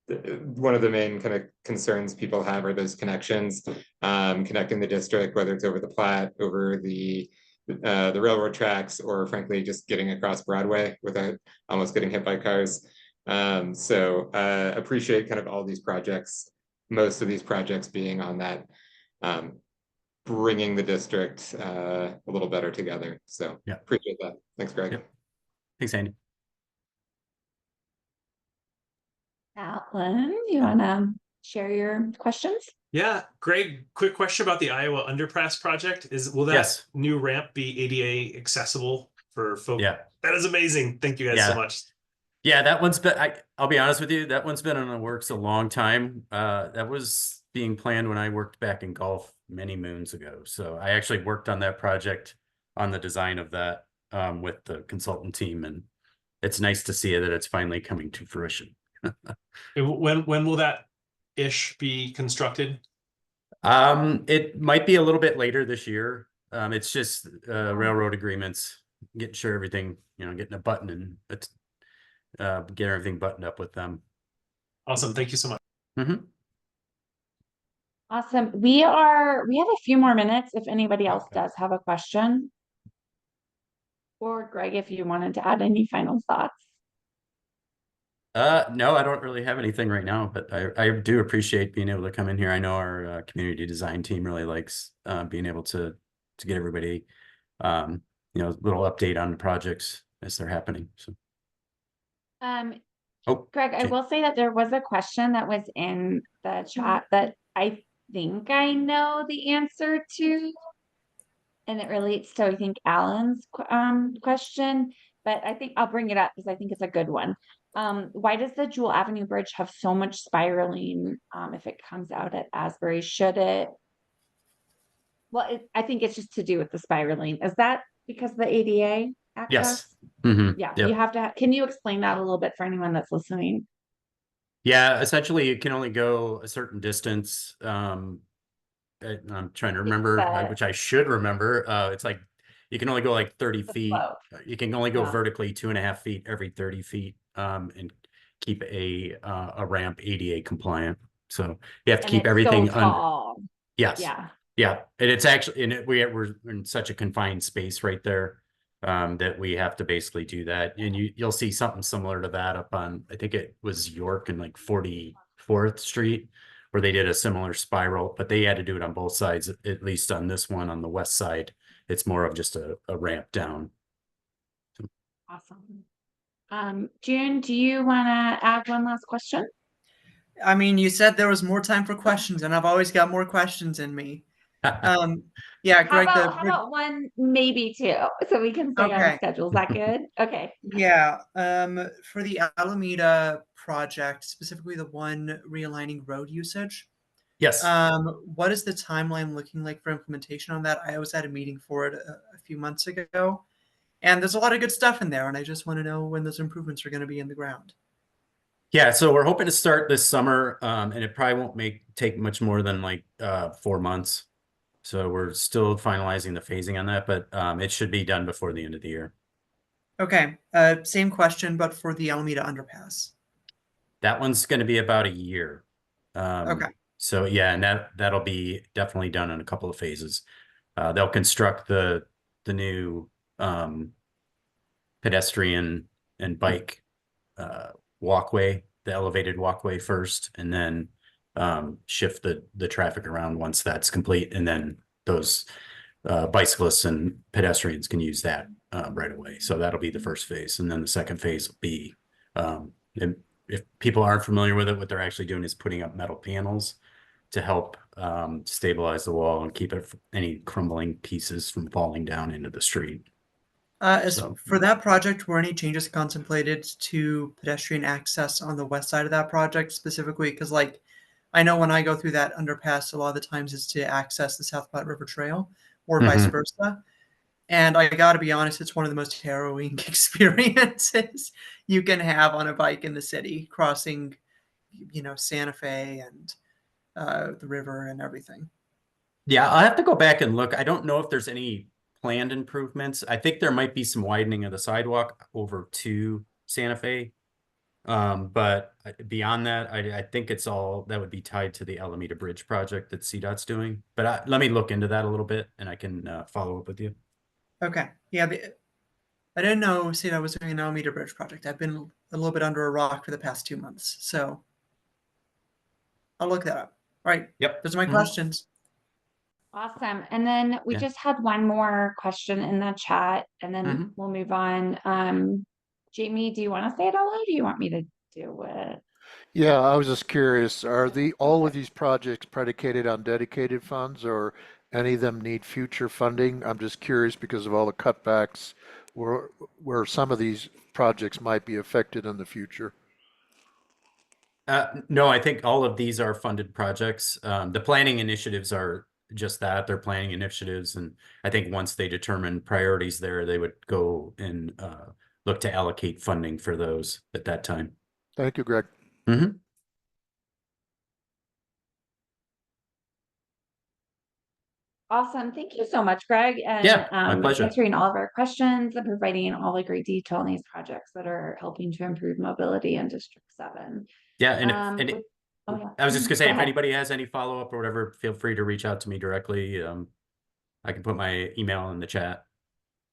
one of the main kind of concerns people have are those connections, connecting the district, whether it's over the Platte, over the railroad tracks, or frankly, just getting across Broadway without almost getting hit by cars. So appreciate kind of all these projects, most of these projects being on that, bringing the district a little better together. So appreciate that. Thanks, Greg. Thanks, Andy. Alan, you want to share your questions? Yeah, Greg, quick question about the Iowa Underpass project. Will that Yes. new ramp be ADA accessible for folks? Yeah. That is amazing. Thank you guys so much. Yeah, that one's been, I'll be honest with you, that one's been in the works a long time. That was being planned when I worked back in golf many moons ago. So I actually worked on that project on the design of that with the consultant team, and it's nice to see that it's finally coming to fruition. When will that ish be constructed? It might be a little bit later this year. It's just railroad agreements, getting sure everything, getting a button and it's get everything buttoned up with them. Awesome. Thank you so much. Mm-hmm. Awesome. We have a few more minutes if anybody else does have a question. Or Greg, if you wanted to add any final thoughts. No, I don't really have anything right now, but I do appreciate being able to come in here. I know our community design team really likes being able to get everybody, a little update on the projects as they're happening. So. Greg, I will say that there was a question that was in the chat that I think I know the answer to, and it relates to, I think, Alan's question, but I think I'll bring it up because I think it's a good one. Why does the Jewel Avenue Bridge have so much spiraling if it comes out at Asbury? Should it? Well, I think it's just to do with the spiraling. Is that because of the ADA access? Yes. Mm-hmm. Yeah, Yep. you have to. Can you explain that a little bit for anyone that's listening? Yeah, essentially, it can only go a certain distance. I'm trying to remember, which I should remember. It's like you can only go like 30 feet. You can only go vertically 2.5 feet every 30 feet, and keep a ramp ADA compliant. So you have to keep everything tall. Yes. Yeah. Yeah, and it's actually, and we're in such a confined space right there that we have to basically do that. And you'll see something similar to that up on, I think it was York and like 44th Street, where they did a similar spiral, but they had to do it on both sides. At least on this one, on the west side, it's more of just a ramp down. Awesome. June, do you want to add one last question? I mean, you said there was more time for questions, and I've always got more questions in me. Yeah, Greg. How about one, maybe two, so we can stay on schedule? Is that good? Okay. Yeah. For the Alameda project, specifically the one realigning road usage. Yes. What is the timeline looking like for implementation on that? I was at a meeting for it a few months ago, and there's a lot of good stuff in there, and I just want to know when those improvements are going to be in the ground. Yeah, so we're hoping to start this summer, and it probably won't take much more than like 4 months. So we're still finalizing the phasing on that, but it should be done before the end of the year. Okay. Same question, but for the Alameda Underpass. That one's going to be about a year. Okay. So yeah, and that'll be definitely done in a couple of phases. They'll construct the new pedestrian and bike walkway, the elevated walkway first, and then shift the traffic around once that's complete, and then those bicyclists and pedestrians can use that right away. So that'll be the first phase, and then the second phase will be, if people aren't familiar with it, what they're actually doing is putting up metal panels to help stabilize the wall and keep any crumbling pieces from falling down into the street. For that project, were any changes contemplated to pedestrian access on the west side of that project specifically? Because like, I know when I go through that underpass, a lot of the times it's to access the South Platte River Trail or vice versa. And I got to be honest, it's one of the most harrowing experiences you can have on a bike in the city, crossing, Santa Fe and the river and everything. Yeah, I'll have to go back and look. I don't know if there's any planned improvements. I think there might be some widening of the sidewalk over to Santa Fe. But beyond that, I think it's all that would be tied to the Alameda Bridge project that CDOT's doing. But let me look into that a little bit, and I can follow up with you. Okay. Yeah, I didn't know CDOT was doing an Alameda Bridge project. I've been a little bit under a rock for the past 2 months, so I'll look that up. All right. Yep. Those are my questions. Awesome. And then we just had one more question in the chat, and then we'll move on. Jamie, do you want to say it out loud, or do you want me to do it? Yeah, I was just curious, are all of these projects predicated on dedicated funds or any of them need future funding? I'm just curious because of all the cutbacks where some of these projects might be affected in the future. No, I think all of these are funded projects. The planning initiatives are just that, they're planning initiatives. And I think once they determine priorities there, they would go and look to allocate funding for those at that time. Thank you, Greg. Mm-hmm. Awesome. Thank you so much, Greg. And Yeah, my pleasure. answering all of our questions and providing all the great detail on these projects that are helping to improve mobility in District 7. Yeah, and, Yeah. I was just gonna say, Go if ahead. anybody has any follow-up or whatever, feel free to reach out to me directly. I can put my email in the chat.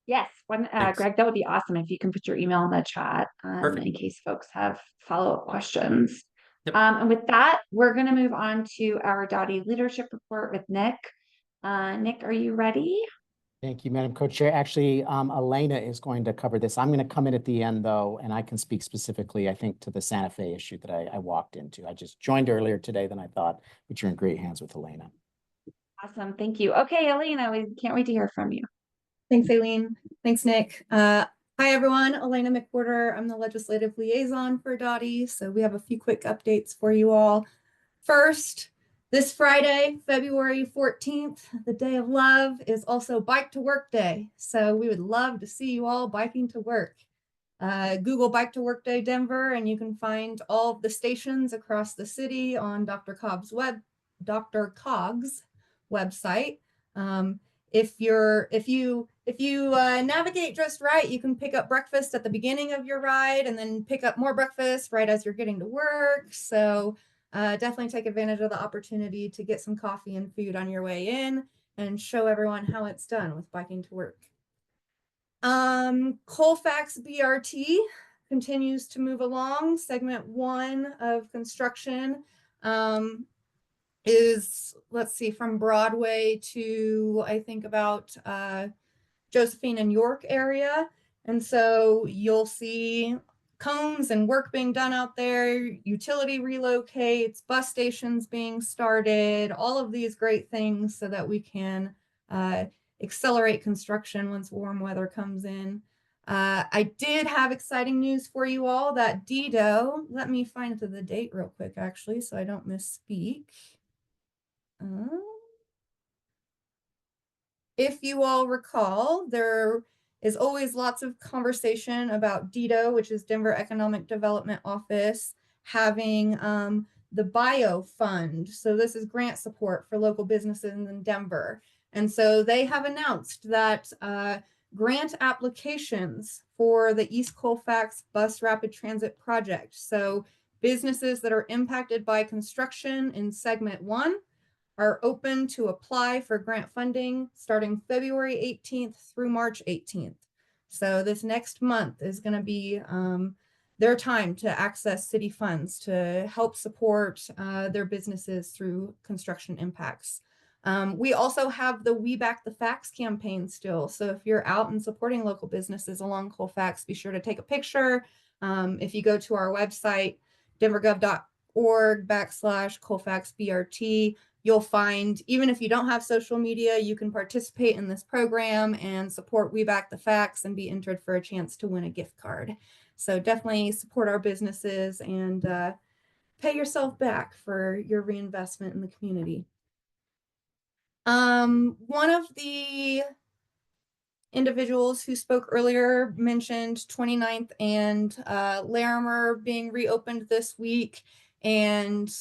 Yes, Greg, that would be awesome if you can put your email in the chat in case folks have follow-up questions. Yep. And with that, we're going to move on to our DOTI leadership report with Nick. Nick, are you ready? Thank you, Madam Co-Chair. Actually, Elena is going to cover this. I'm going to come in at the end, though, and I can speak specifically, I think, to the Santa Fe issue that I walked into. I just joined earlier today than I thought, but you're in great hands with Elena. Awesome. Thank you. Okay, Elena, we can't wait to hear from you. Thanks, Aileen. Thanks, Nick. Hi, everyone. Elena McWhorter. I'm the legislative liaison for DOTI. So we have a few quick updates for you all. First, this Friday, February 14th, the Day of Love, is also Bike to Work Day. So we would love to see you all biking to work. Google Bike to Work Day Denver, and you can find all of the stations across the city on Dr. Cogg's website. If you navigate just right, you can pick up breakfast at the beginning of your ride and then pick up more breakfast right as you're getting to work. So definitely take advantage of the opportunity to get some coffee and food on your way in and show everyone how it's done with biking to work. Colfax BRT continues to move along. Segment 1 of construction is, let's see, from Broadway to I think about Josephine and York area. And so you'll see cones and work being done out there, utility relocates, bus stations being started, all of these great things so that we can accelerate construction once warm weather comes in. I did have exciting news for you all that DDO, let me find the date real quick actually so I don't misspeak. If you all recall, there is always lots of conversation about DDO, which is Denver Economic Development Office, having the bio fund. So this is grant support for local businesses in Denver. And so they have announced that grant applications for the East Colfax Bus Rapid Transit Project. So businesses that are impacted by construction in segment 1 are open to apply for grant funding starting February 18th through March 18th. So this next month is going to be their time to access city funds to help support their businesses through construction impacts. We also have the We Back the Facts campaign still. So if you're out and supporting local businesses along Colfax, be sure to take a picture. If you go to our website, denvergov.org/ColfaxBRT, you'll find, even if you don't have social media, you can participate in this program and support We Back the Facts and be entered for a chance to win a gift card. So definitely support our businesses and pay yourself back for your reinvestment in the community. One of the individuals who spoke earlier mentioned 29th and Larimer being reopened this week. And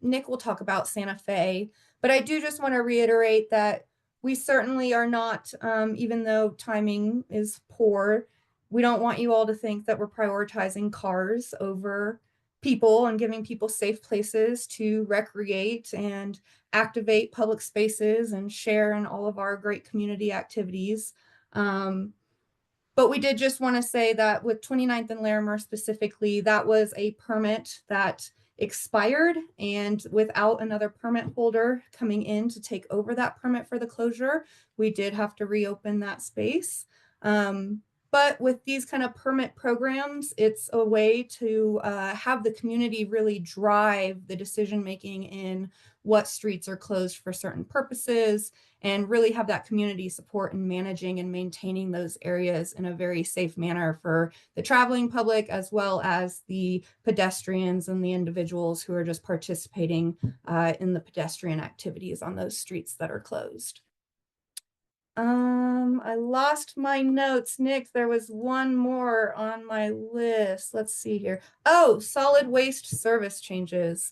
Nick will talk about Santa Fe, but I do just want to reiterate that we certainly are not, even though timing is poor, we don't want you all to think that we're prioritizing cars over people and giving people safe places to recreate and activate public spaces and share in all of our great community activities. But we did just want to say that with 29th and Larimer specifically, that was a permit that expired, and without another permit holder coming in to take over that permit for the closure, we did have to reopen that space. But with these kind of permit programs, it's a way to have the community really drive the decision-making in what streets are closed for certain purposes, and really have that community support in managing and maintaining those areas in a very safe manner for the traveling public, as well as the pedestrians and the individuals who are just participating in the pedestrian activities on those streets that are closed. I lost my notes, Nick. There was one more on my list. Let's see here. Oh, solid waste service changes.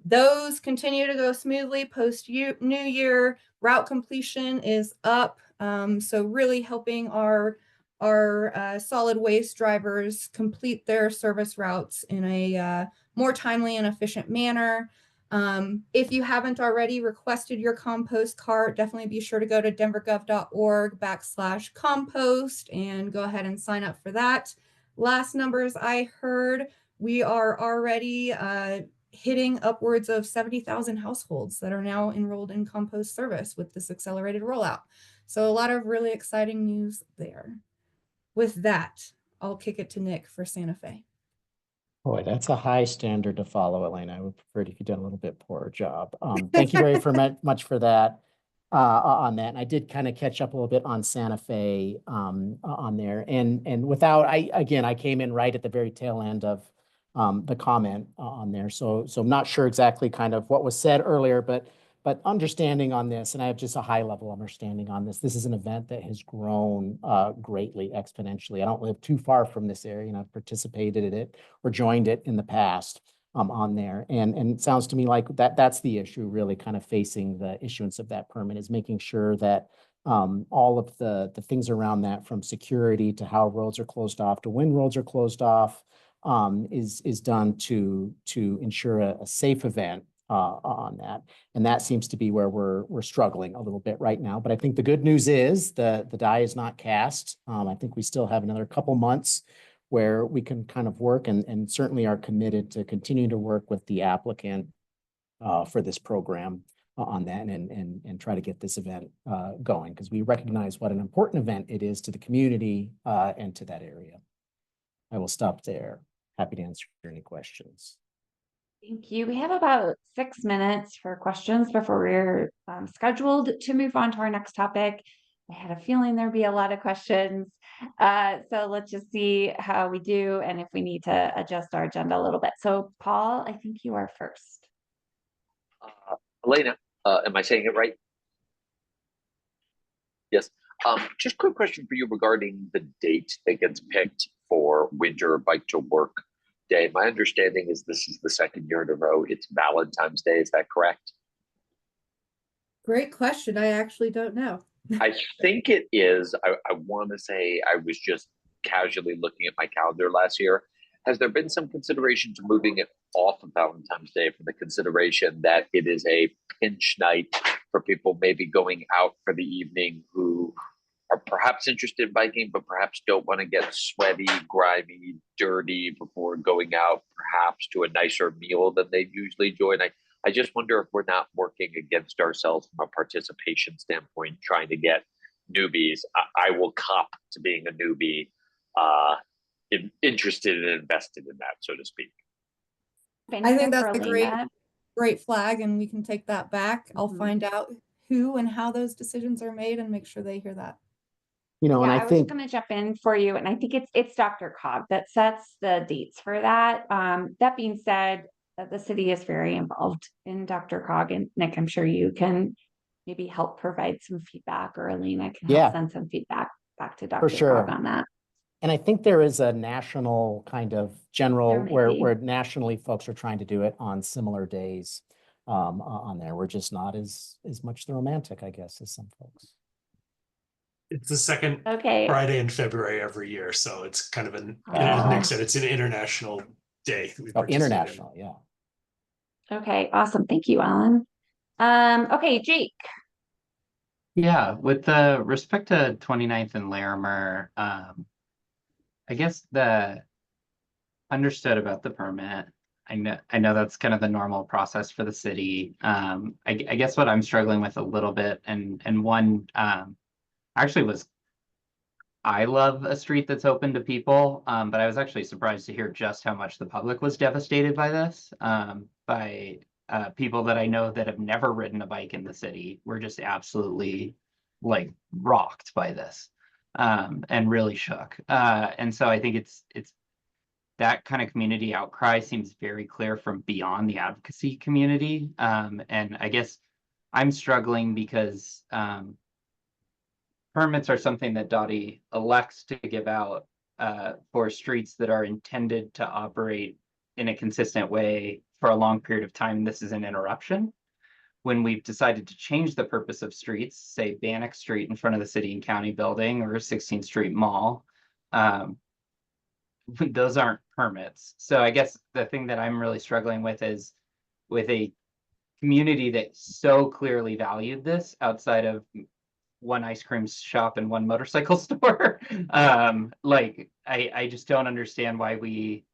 Those continue to go smoothly post New Year. Route completion is up. So really helping our solid waste drivers complete their service routes in a more timely and efficient manner. If you haven't already requested your compost cart, definitely be sure to go to denvergov.org/compost and go ahead and sign up for that. Last numbers I heard, we are already hitting upwards of 70,000 households that are now enrolled in compost service with this accelerated rollout. So a lot of really exciting news there. With that, I'll kick it to Nick for Santa Fe. Boy, that's a high standard to follow, Elena. I would prefer it if you'd done a little bit poorer job. Thank you very much for that on that. And I did kind of catch up a little bit on Santa Fe on there. And without, I came in right at the very tail end of the comment on there. So I'm not sure exactly kind of what was said earlier, but understanding on this, and I have just a high level understanding on this. This is an event that has grown greatly, exponentially. I don't live too far from this area, and I've participated in it or joined it in the past on there. And it sounds to me like that's the issue, really kind of facing the issuance of that permit, is making sure that all of the things around that, from security to how roads are closed off to when roads are closed off, is done to ensure a safe event on that. And that seems to be where we're struggling a little bit right now. But I think the good news is the die is not cast. I think we still have another couple months where we can kind of work, and certainly are committed to continuing to work with the applicant for this program on that, and try to get this event going, because we recognize what an important event it is to the community and to that area. I will stop there. Happy to answer any questions. Thank you. We have about 6 minutes for questions before we're scheduled to move on to our next topic. I had a feeling there'd be a lot of questions. So let's just see how we do and if we need to adjust our agenda a little bit. So Paul, I think you are first. Elena, am I saying it right? Yes. Just a quick question for you regarding the date that gets picked for Winter Bike to Work Day. My understanding is this is the second year in a row it's Valentine's Day. Is that correct? Great question. I actually don't know. I think it is. I want to say I was just casually looking at my calendar last year. Has there been some consideration to moving it off of Valentine's Day for the consideration that it is a pinch night for people maybe going out for the evening who are perhaps interested in biking, but perhaps don't want to get sweaty, grimy, dirty before going out, perhaps to a nicer meal than they usually do? And I just wonder if we're not working against ourselves from a participation standpoint, trying to get newbies. I will cop to being a newbie, interested and invested in that, so to speak. I think that's a great flag, and we can take that back. I'll find out who and how those decisions are made and make sure they hear that. You know, Yeah, and I was just going to jump in for you, and I think it's Dr. Cog that sets the dates for that. That being said, the city is very involved in Dr. Cog, and Nick, I'm sure you can maybe help provide some feedback, or Elena can help send some feedback back to Dr. Cog on that. And I think there is a national kind of general where nationally folks are trying to do it on similar days on there. We're just not as much the romantic, I guess, as some folks. It's the second Friday in February every year, so it's kind of Nick said, it's an international day. International, yeah. Okay, awesome. Thank you, Alan. Okay, Jake. Yeah, with respect to 29th and Larimer, I guess the understood about the permit. I know that's kind of the normal process for the city. I guess what I'm struggling with a little bit, and one actually was I love a street that's open to people, but I was actually surprised to hear just how much the public was devastated by this. By people that I know that have never ridden a bike in the city were just absolutely like rocked by this, and really shook. And so I think it's that kind of community outcry seems very clear from beyond the advocacy community. And I guess I'm struggling because permits are something that DOTI elects to give out for streets that are intended to operate in a consistent way for a long period of time. This is an interruption. When we've decided to change the purpose of streets, say Bannock Street in front of the city and county building or 16th Street Mall, those aren't permits. So I guess the thing that I'm really struggling with is with a community that so clearly valued this outside of one ice cream shop and one motorcycle store. Like I just don't understand why we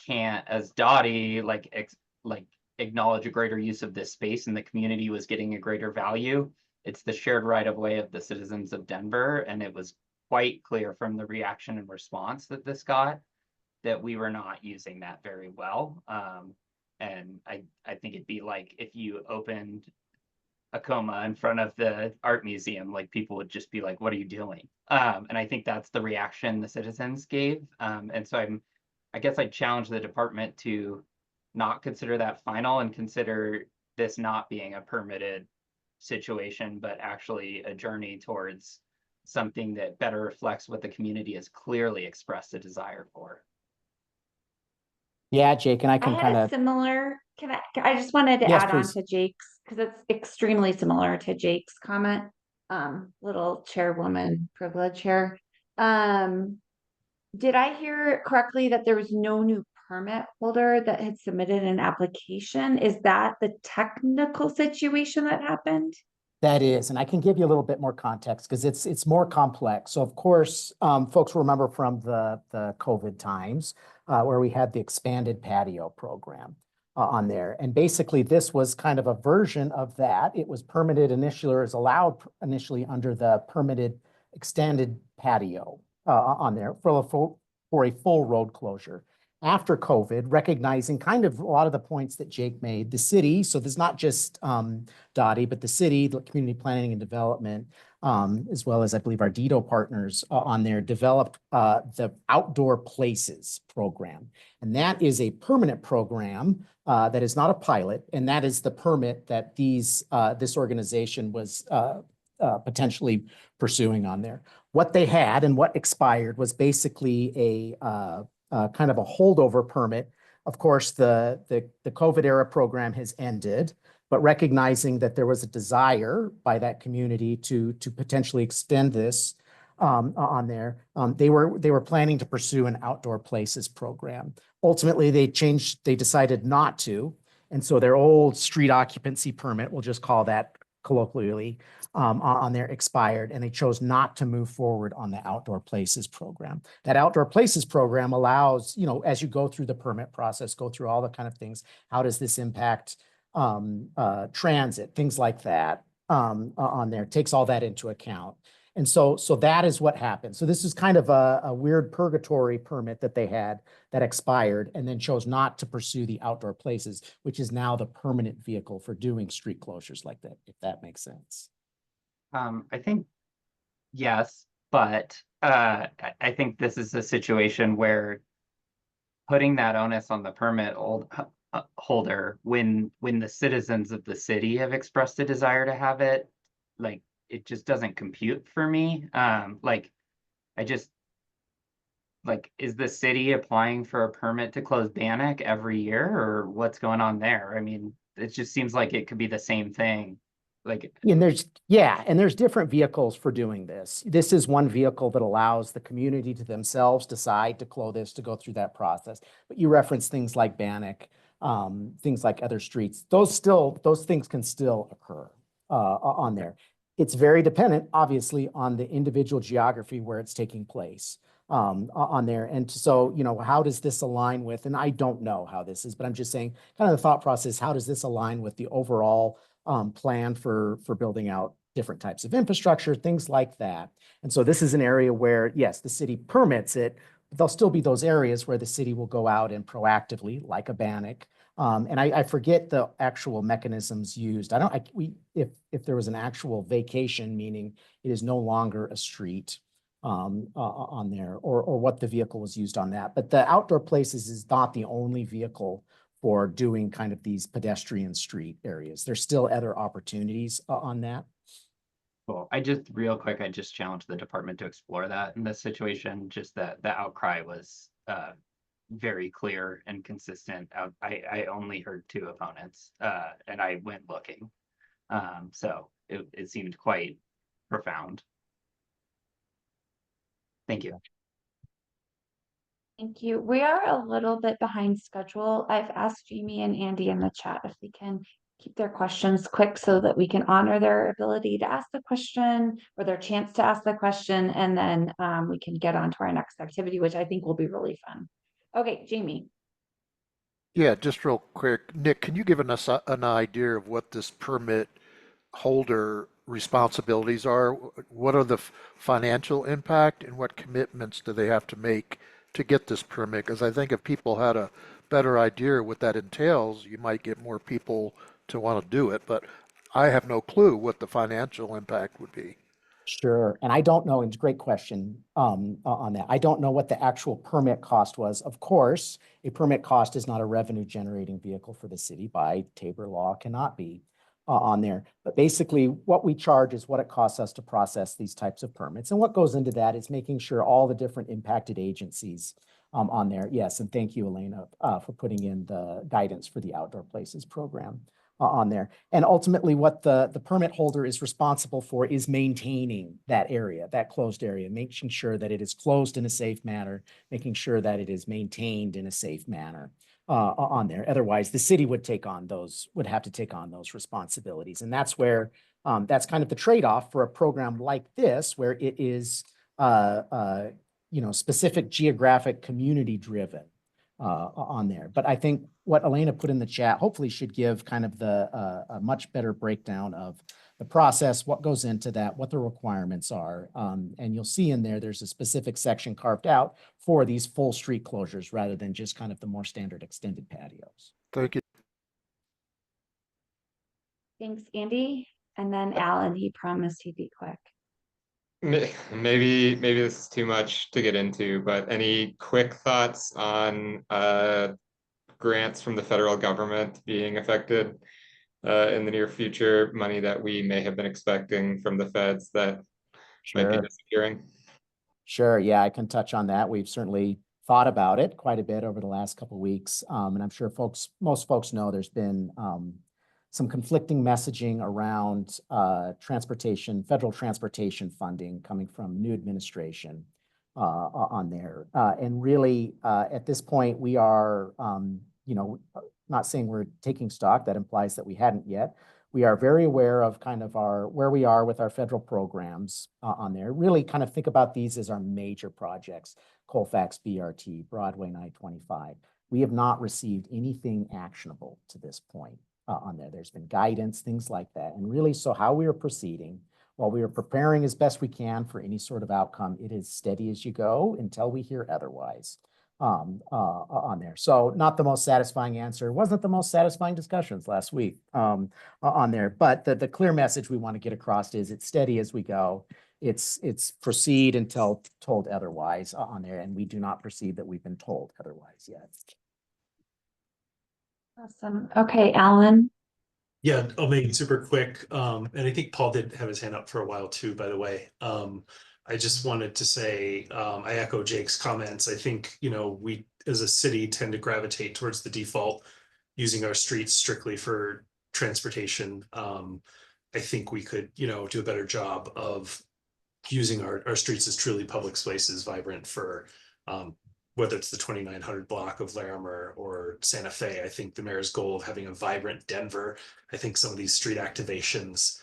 can't, as DOTI, like acknowledge a greater use of this space, and the community was getting a greater value. It's the shared right of way of the citizens of Denver, and it was quite clear from the reaction and response that this got that we were not using that very well. And I think it'd be like if you opened a coma in front of the art museum, like people would just be like, what are you doing? And I think that's the reaction the citizens gave. And so I guess I'd challenge the department to not consider that final and consider this not being a permitted situation, but actually a journey towards something that better reflects what the community has clearly expressed a desire for. Yeah, Jake, and I I can had kind a of, similar, I just wanted to yes, add on please. to Jake's, because it's extremely similar to Jake's comment. Little chairwoman privilege here. Did I hear correctly that there was no new permit holder that had submitted an application? Is that the technical situation that happened? That is, and I can give you a little bit more context because it's more complex. So of course, folks will remember from the COVID times where we had the expanded patio program on there. And basically this was kind of a version of that. It was permitted initially, or is allowed initially under the permitted extended patio on there for a full road closure. After COVID, recognizing kind of a lot of the points that Jake made, the city, so there's not just DOTI, but the city, the community planning and development, as well as I believe our DITO partners on there, developed the Outdoor Places program. And that is a permanent program that is not a pilot, and that is the permit that this organization was potentially pursuing on there. What they had and what expired was basically a kind of a holdover permit. Of course, the COVID era program has ended, but recognizing that there was a desire by that community to potentially extend this on there, they were planning to pursue an Outdoor Places program. Ultimately, they decided not to, and so their old street occupancy permit, we'll just call that colloquially, on there expired, and they chose not to move forward on the Outdoor Places program. That Outdoor Places program allows, as you go through the permit process, go through all the kind of things, how does this impact transit, things like that on there, takes all that into account. And so that is what happened. So this is kind of a weird purgatory permit that they had that expired and then chose not to pursue the Outdoor Places, which is now the permanent vehicle for doing street closures like that, if that makes sense. I think yes, but I think this is a situation where putting that onus on the permit holder when the citizens of the city have expressed a desire to have it, like it just doesn't compute for me. Is the city applying for a permit to close Bannock every year, or what's going on there? I mean, it just seems like it could be the same thing. And there's different vehicles for doing this. This is one vehicle that allows the community to themselves decide to close this, to go through that process. But you reference things like Bannock, things like other streets. Those things can still occur on there. It's very dependent, obviously, on the individual geography where it's taking place on there. And so, how does this align with, and I don't know how this is, but I'm just saying kind of the thought process, how does this align with the overall plan for building out different types of infrastructure, things like that. And so this is an area where, yes, the city permits it, but there'll still be those areas where the city will go out and proactively, like a Bannock. And I forget the actual mechanisms used. If there was an actual vacation, meaning it is no longer a street on there, or what the vehicle was used on that. But the outdoor places is not the only vehicle for doing kind of these pedestrian street areas. There's still other opportunities on that. Cool. Real quick, I just challenged the department to explore that in this situation. Just that the outcry was very clear and consistent. I only heard 2 opponents, and I went looking. So it seemed quite profound. Thank you. Thank you. We are a little bit behind schedule. I've asked Jamie and Andy in the chat if they can keep their questions quick so that we can honor their ability to ask the question or their chance to ask the question, and then we can get on to our next activity, which I think will be really fun. Okay, Jamie. Yeah, just real quick. Nick, can you give us an idea of what this permit holder responsibilities are? What are the financial impact and what commitments do they have to make to get this permit? Because I think if people had a better idea what that entails, you might get more people to want to do it. But I have no clue what the financial impact would be. Sure. And I don't know, it's a great question on that. I don't know what the actual permit cost was. Of course, a permit cost is not a revenue generating vehicle for the city by Tabor law, cannot be on there. But basically what we charge is what it costs us to process these types of permits. And what goes into that is making sure all the different impacted agencies on there. Yes, and thank you, Elena, for putting in the guidance for the Outdoor Places program on there. And ultimately what the permit holder is responsible for is maintaining that area, that closed area, making sure that it is closed in a safe manner, making sure that it is maintained in a safe manner on there. Otherwise, the city would have to take on those responsibilities. And that's where, that's kind of the trade-off for a program like this, where it is, specific geographic community driven on there. But I think what Elena put in the chat hopefully should give kind of a much better breakdown of the process, what goes into that, what the requirements are. And you'll see in there's a specific section carved out for these full street closures rather than just kind of the more standard extended patios. Thank you. Thanks, Andy. And then Alan, he promised he'd be quick. Maybe this is too much to get into, but any quick thoughts on grants from the federal government being affected in the near future, money that we may have been expecting from the feds that might be disappearing? Sure, yeah, I can touch on that. We've certainly thought about it quite a bit over the last couple of weeks. And I'm sure most folks know there's been some conflicting messaging around federal transportation funding coming from new administration on there. And really, at this point, we are, not saying we're taking stock, that implies that we hadn't yet. We are very aware of kind of where we are with our federal programs on there. Really kind of think about these as our major projects, Colfax BRT, Broadway and I-25. We have not received anything actionable to this point on there. There's been guidance, things like that. And really, so how we are proceeding, while we are preparing as best we can for any sort of outcome, it is steady as you go until we hear otherwise on there. So not the most satisfying answer. Wasn't the most satisfying discussions last week on there. But the clear message we want to get across is it's steady as we go. It's proceed until told otherwise on there. And we do not perceive that we've been told otherwise yet. Awesome. Okay, Alan. Yeah, I'll make it super quick. And I think Paul did have his hand up for a while too, by the way. I just wanted to say, I echo Jake's comments. I think, we as a city tend to gravitate towards the default, using our streets strictly for transportation. I think we could, do a better job of using our streets as truly public spaces, vibrant for, whether it's the 2900 block of Larimer or Santa Fe. I think the mayor's goal of having a vibrant Denver, I think some of these street activations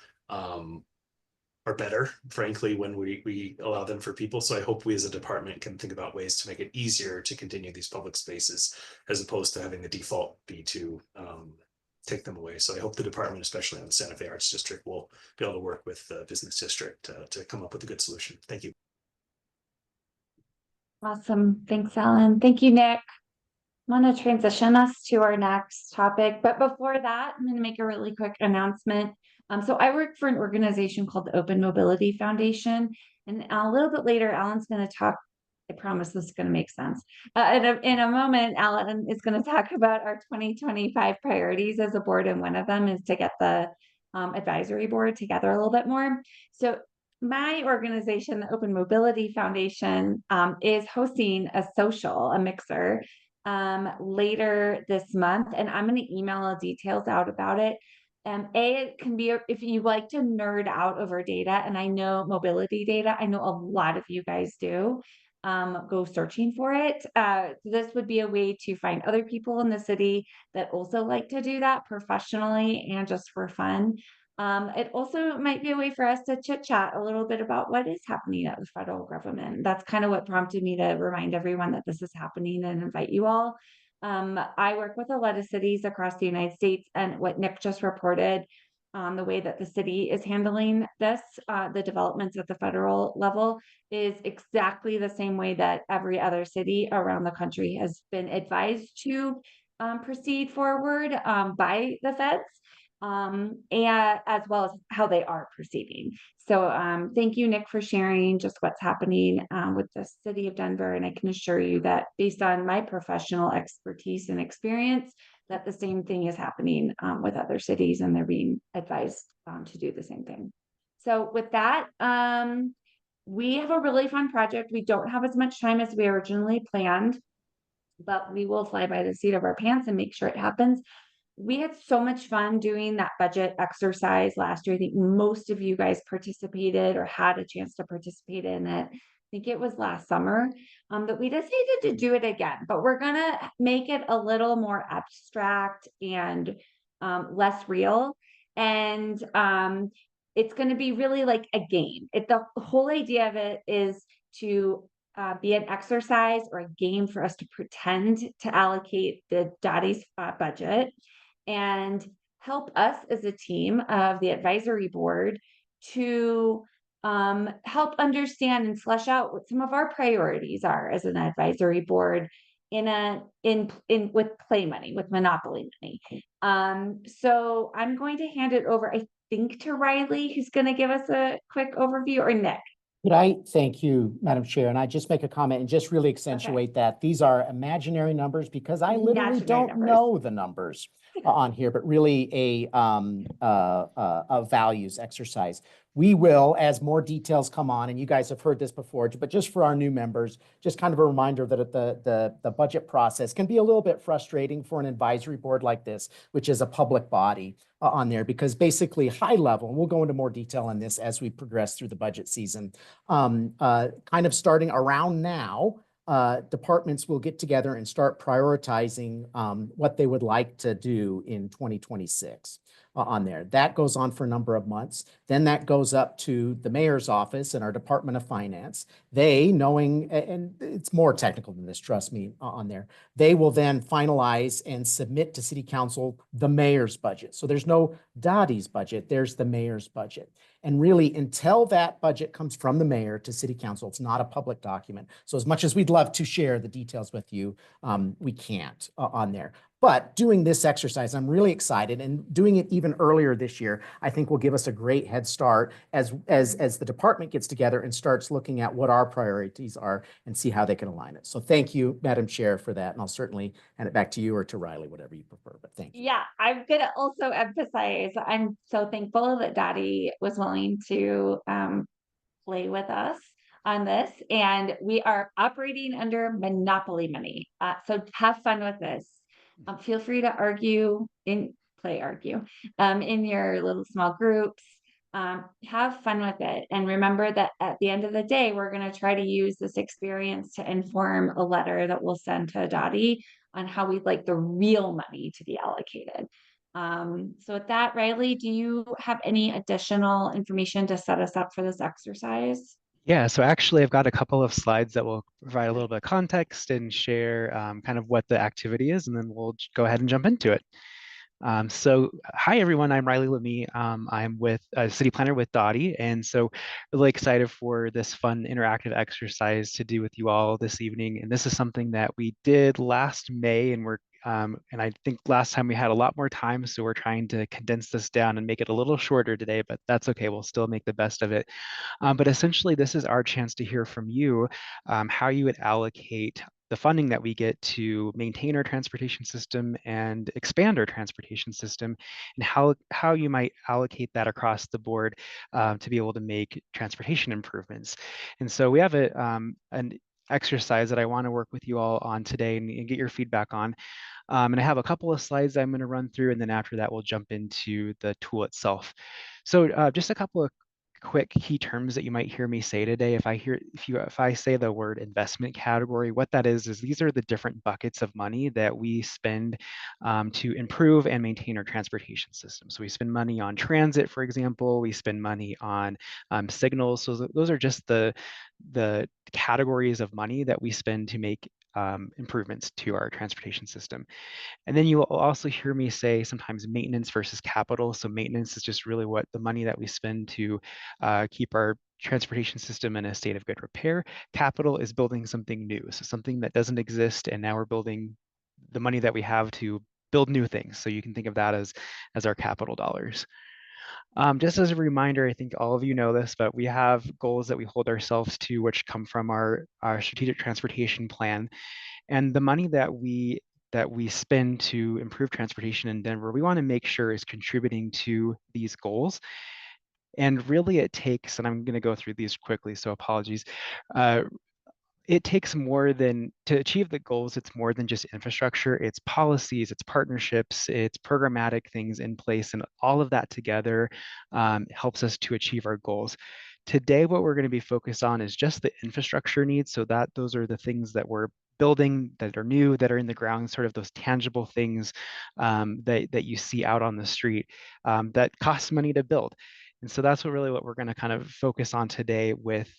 are better, frankly, when we allow them for people. So I hope we as a department can think about ways to make it easier to continue these public spaces, as opposed to having the default be to take them away. So I hope the department, especially on the Santa Fe Arts District, will be able to work with the business district to come up with a good solution. Thank you. Awesome. Thanks, Alan. Thank you, Nick. I want to transition us to our next topic, but before that, I'm going to make a really quick announcement. So I work for an organization called the Open Mobility Foundation, and a little bit later, Alan's going to talk. I promise this is going to make sense. In a moment, Alan is going to talk about our 2025 priorities as a board, and one of them is to get the advisory board together a little bit more. So my organization, the Open Mobility Foundation, is hosting a social, a mixer, later this month, and I'm going to email details out about it. It can be, if you like to nerd out over data, and I know mobility data, I know a lot of you guys do, go searching for it. This would be a way to find other people in the city that also like to do that professionally and just for fun. It also might be a way for us to chit chat a little bit about what is happening at the federal government. That's kind of what prompted me to remind everyone that this is happening and invite you all. I work with a lot of cities across the United States, and what Nick just reported on the way that the city is handling this, the developments at the federal level, is exactly the same way that every other city around the country has been advised to proceed forward by the feds. And as well as how they are proceeding. So thank you, Nick, for sharing just what's happening with the city of Denver. And I can assure you that based on my professional expertise and experience, that the same thing is happening with other cities, and they're being advised to do the same thing. So with that, we have a really fun project. We don't have as much time as we originally planned, but we will fly by the seat of our pants and make sure it happens. We had so much fun doing that budget exercise last year. I think most of you guys participated or had a chance to participate in it. I think it was last summer that we decided to do it again, but we're going to make it a little more abstract and less real. And it's going to be really like a game. The whole idea of it is to be an exercise or a game for us to pretend to allocate the DOTI's budget and help us as a team of the advisory board to help understand and flesh out what some of our priorities are as an advisory board with play money, with monopoly money. So I'm going to hand it over, I think, to Riley, who's going to give us a quick overview, or Nick. Could I thank you, Madam Chair, and I just make a comment and just really accentuate that these are imaginary numbers, because I literally don't know the numbers on here, but really a values exercise. We will, as more details come on, and you guys have heard this before, but just for our new members, just kind of a reminder that the budget process can be a little bit frustrating for an advisory board like this, which is a public body on there, because basically high level, and we'll go into more detail on this as we progress through the budget season, kind of starting around now, departments will get together and start prioritizing what they would like to do in 2026 on there. That goes on for a number of months. Then that goes up to the mayor's office and our Department of Finance. They, knowing, and it's more technical than this, trust me, on there, they will then finalize and submit to City Council the mayor's budget. So there's no DOTI's budget, there's the mayor's budget. And really, until that budget comes from the mayor to City Council, it's not a public document. So as much as we'd love to share the details with you, we can't on there. But doing this exercise, I'm really excited, and doing it even earlier this year, I think will give us a great head start as the department gets together and starts looking at what our priorities are and see how they can align it. So thank you, Madam Chair, for that. And I'll certainly hand it back to you or to Riley, whatever you prefer, but thank you. Yeah, I'm going to also emphasize, I'm so thankful that DOTI was willing to play with us on this, and we are operating under monopoly money. So have fun with this. Feel free to argue in your little small groups. Have fun with it. And remember that at the end of the day, we're going to try to use this experience to inform a letter that we'll send to DOTI on how we'd like the real money to be allocated. So with that, Riley, do you have any additional information to set us up for this exercise? Yeah, so actually I've got a couple of slides that will provide a little bit of context and share kind of what the activity is, and then we'll go ahead and jump into it. So hi everyone, I'm Riley Lamy. I'm with city planner with DOTI, and so really excited for this fun interactive exercise to do with you all this evening. And this is something that we did last May, and and I think last time we had a lot more time, so we're trying to condense this down and make it a little shorter today, but that's okay. We'll still make the best of it. But essentially, this is our chance to hear from you how you would allocate the funding that we get to maintain our transportation system and expand our transportation system, and how you might allocate that across the board to be able to make transportation improvements. And so we have an exercise that I want to work with you all on today and get your feedback on. And I have a couple of slides I'm going to run through, and then after that, we'll jump into the tool itself. So just a couple of quick key terms that you might hear me say today. If I say the word investment category, what that is these are the different buckets of money that we spend to improve and maintain our transportation system. So we spend money on transit, for example. We spend money on signals. So those are just the categories of money that we spend to make improvements to our transportation system. And then you will also hear me say sometimes maintenance versus capital. So maintenance is just really what the money that we spend to keep our transportation system in a state of good repair. Capital is building something new, so something that doesn't exist, and now we're building the money that we have to build new things. So you can think of that as our capital dollars. Just as a reminder, I think all of you know this, but we have goals that we hold ourselves to, which come from our strategic transportation plan. And the money that we spend to improve transportation in Denver, we want to make sure is contributing to these goals. And really it takes, and I'm going to go through these quickly, so apologies. It takes more than, to achieve the goals, it's more than just infrastructure, it's policies, it's partnerships, it's programmatic things in place, and all of that together helps us to achieve our goals. Today, what we're going to be focused on is just the infrastructure needs, so that those are the things that we're building, that are new, that are in the ground, sort of those tangible things that you see out on the street that cost money to build. And so that's what we're going to kind of focus on today with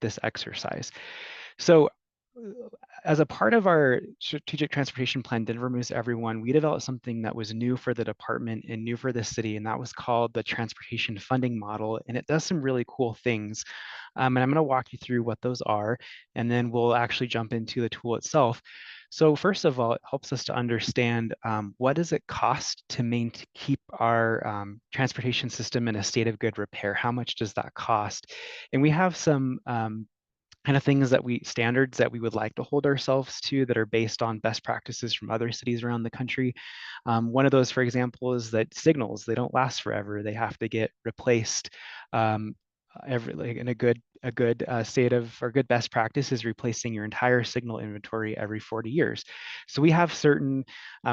this exercise. So as a part of our strategic transportation plan, Denver Moves Everyone, we developed something that was new for the department and new for the city, and that was called the transportation funding model. And it does some really cool things. And I'm going to walk you through what those are, and then we'll actually jump into the tool itself. So first of all, it helps us to understand what does it cost to keep our transportation system in a state of good repair? How much does that cost? And we have some kind of standards that we would like to hold ourselves to that are based on best practices from other cities around the country. One of those, for example, is that signals, they don't last forever. They have to get replaced in a good state of, or good best practice is replacing your entire signal inventory every 40 years. So we have certain,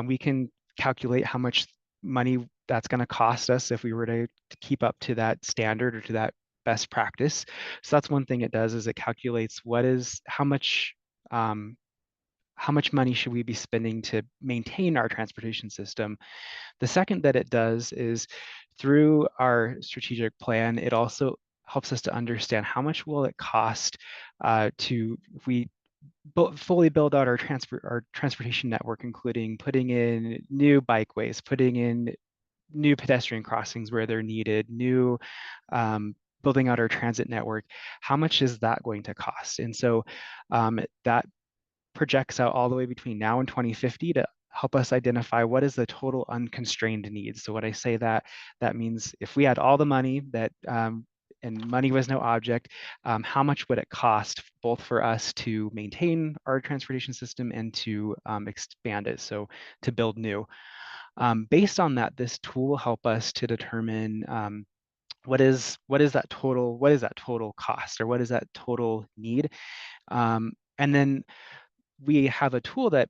we can calculate how much money that's going to cost us if we were to keep up to that standard or to that best practice. So that's one thing it does, is it calculates how much money should we be spending to maintain our transportation system. The second that it does is, through our strategic plan, it also helps us to understand how much will it cost if we fully build out our transportation network, including putting in new bikeways, putting in new pedestrian crossings where they're needed, building out our transit network. How much is that going to cost? And so that projects out all the way between now and 2050 to help us identify what is the total unconstrained needs. So when I say that, that means if we had all the money and money was no object, how much would it cost both for us to maintain our transportation system and to expand it, so to build new. Based on that, this tool will help us to determine what is that total cost, or what is that total need. And then we have a tool that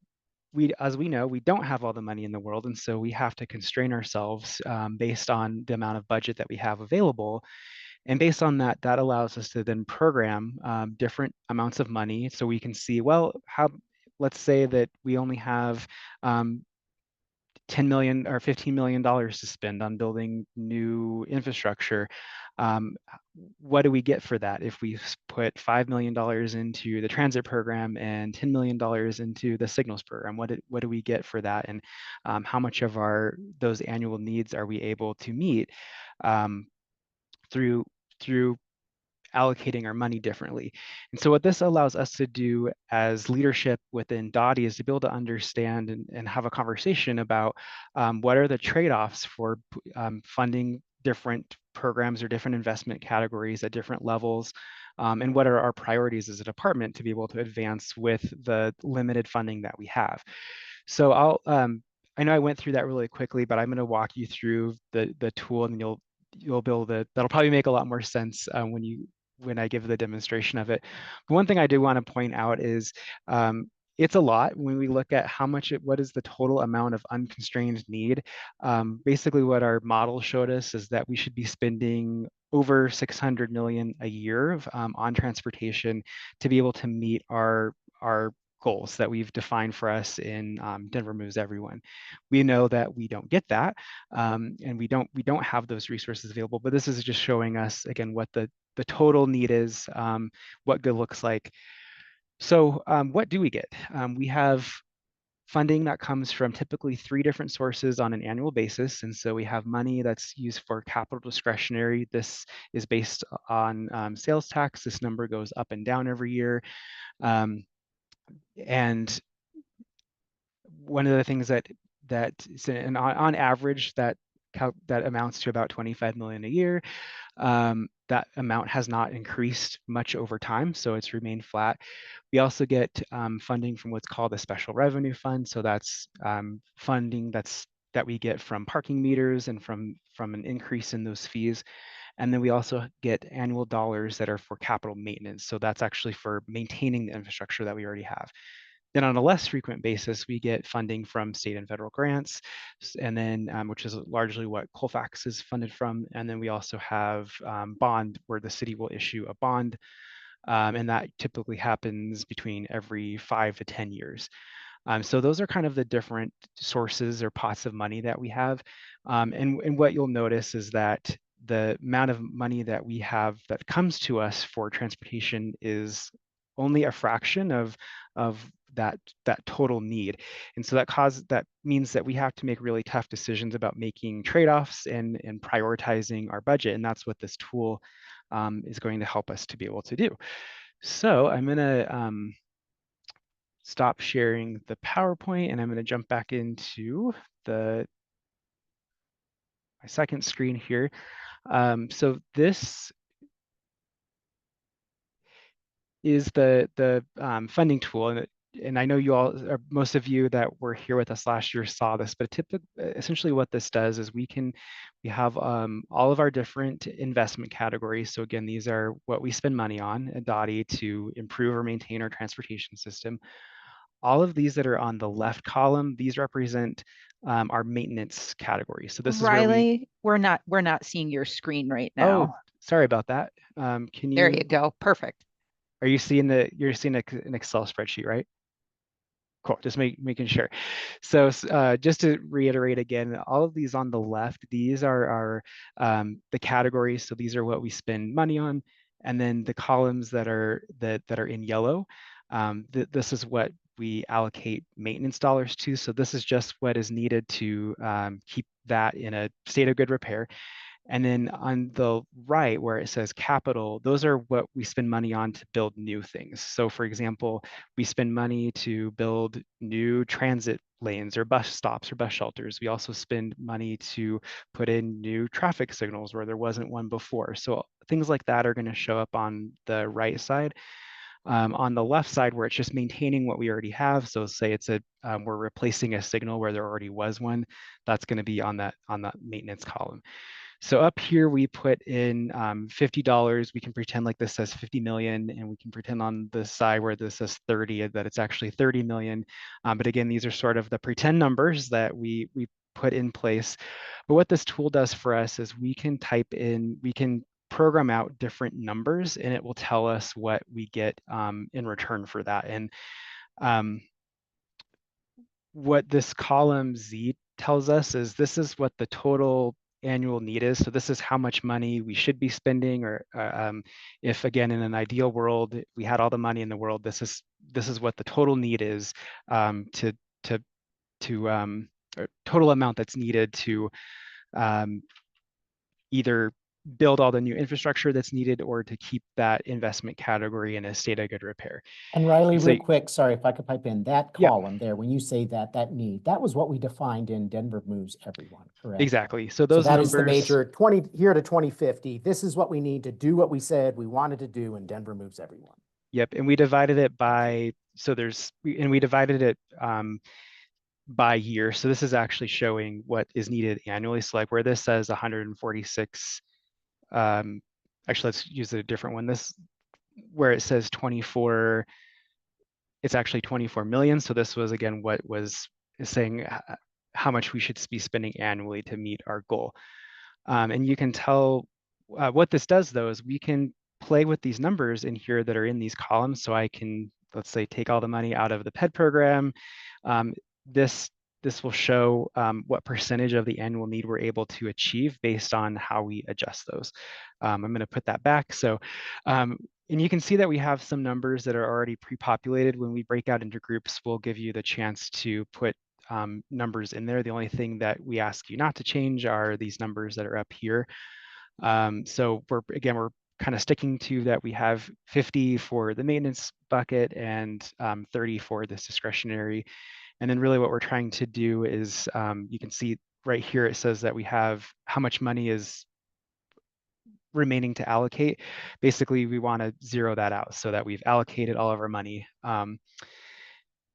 as we know, we don't have all the money in the world, and so we have to constrain ourselves based on the amount of budget that we have available. And based on that, that allows us to then program different amounts of money, so we can see, well, let's say that we only have $10 million or $15 million to spend on building new infrastructure. what do we get for that if we put $5 million into the transit program and $10 million into the signals program? What do we get for that? And how much of those annual needs are we able to meet through allocating our money differently? And so what this allows us to do as leadership within DOTI is to be able to understand and have a conversation about what are the trade-offs for funding different programs or different investment categories at different levels, and what are our priorities as a department to be able to advance with the limited funding that we have. So I know I went through that really quickly, but I'm going to walk you through the tool, and you'll be able to, that'll probably make a lot more sense when I give the demonstration of it. But one thing I do want to point out is it's a lot when we look at what is the total amount of unconstrained need. Basically what our model showed us is that we should be spending over 600 million a year on transportation to be able to meet our goals that we've defined for us in Denver Moves Everyone. We know that we don't get that, and we don't have those resources available, but this is just showing us again what the total need is, what good looks like. So what do we get? We have funding that comes from typically 3 different sources on an annual basis. And so we have money that's used for capital discretionary. This is based on sales tax. This number goes up and down every year. And one of the things and on average that amounts to about 25 million a year. That amount has not increased much over time, so it's remained flat. We also get funding from what's called a special revenue fund. So that's funding that we get from parking meters and from an increase in those fees. And then we also get annual dollars that are for capital maintenance. So that's actually for maintaining the infrastructure that we already have. Then on a less frequent basis, we get funding from state and federal grants, and then which is largely what Colfax is funded from. And then we also have bond, where the city will issue a bond, and that typically happens between every 5 to 10 years. So those are kind of the different sources or pots of money that we have. And what you'll notice is that the amount of money that we have that comes to us for transportation is only a fraction of that total need. And so that means that we have to make really tough decisions about making trade-offs and prioritizing our budget. And that's what this tool is going to help us to be able to do. So I'm going to stop sharing the PowerPoint, and I'm going to jump back into my second screen here. So this is the funding tool, and I know you all, or most of you that were here with us last year saw this, but essentially what this does is we have all of our different investment categories. So again, these are what we spend money on at DOTI to improve or maintain our transportation system. All of these that are on the left column, these represent our maintenance category. So this Riley, is where we're not seeing your screen right Oh, now. sorry about that. There you go. Perfect. Are you seeing you're seeing an Excel spreadsheet, right? Cool, just making sure. So just to reiterate again, all of these on the left, these are the categories. So these are what we spend money on. And then the columns that are in yellow, this is what we allocate maintenance dollars to. So this is just what is needed to keep that in a state of good repair. And then on the right where it says capital, those are what we spend money on to build new things. So for example, we spend money to build new transit lanes or bus stops or bus shelters. We also spend money to put in new traffic signals where there wasn't one before. So things like that are going to show up on the right side. On the left side where it's just maintaining what we already have. So say it's we're replacing a signal where there already was one, that's going to be on that maintenance column. So up here, we put in $50. We can pretend like this says 50 million, and we can pretend on the side where this says 30 that it's actually 30 million. But again, these are sort of the pretend numbers that we put in place. But what this tool does for us is we can program out different numbers, and it will tell us what we get in return for that. And what this column Z tells us is this is what the total annual need is. So this is how much money we should be spending, or if again, in an ideal world, we had all the money in the world, this is what the total need is, or total amount that's needed to either build all the new infrastructure that's needed or to keep that investment category in a state of good repair. And Riley, So- real quick, sorry if I could pipe in, that Yeah. column there, when you say that need, that was what we defined in Denver Moves Everyone, correct? Exactly. So So those that numbers, is the major 20 here to 2050. This is what we need to do what we said we wanted to do in Denver Moves Everyone. Yep, and we divided it by, we divided it by year. So this is actually showing what is needed annually. So like where this says 146, actually let's use a different one. This, where it says 24, it's actually 24 million. So this was again what was saying how much we should be spending annually to meet our goal. And you can tell what this does though is we can play with these numbers in here that are in these columns. So I can, let's say, take all the money out of the PED program. This will show what percentage of the annual need we're able to achieve based on how we adjust those. I'm going to put that back. So, and you can see that we have some numbers that are already pre-populated. When we break out into groups, we'll give you the chance to put numbers in there. The only thing that we ask you not to change are these numbers that are up here. So we're kind of sticking to that. We have 50 for the maintenance bucket and 30 for this discretionary. And then really what we're trying to do is, you can see right here, it says that we have how much money is remaining to allocate. Basically, we want to zero that out so that we've allocated all of our money. And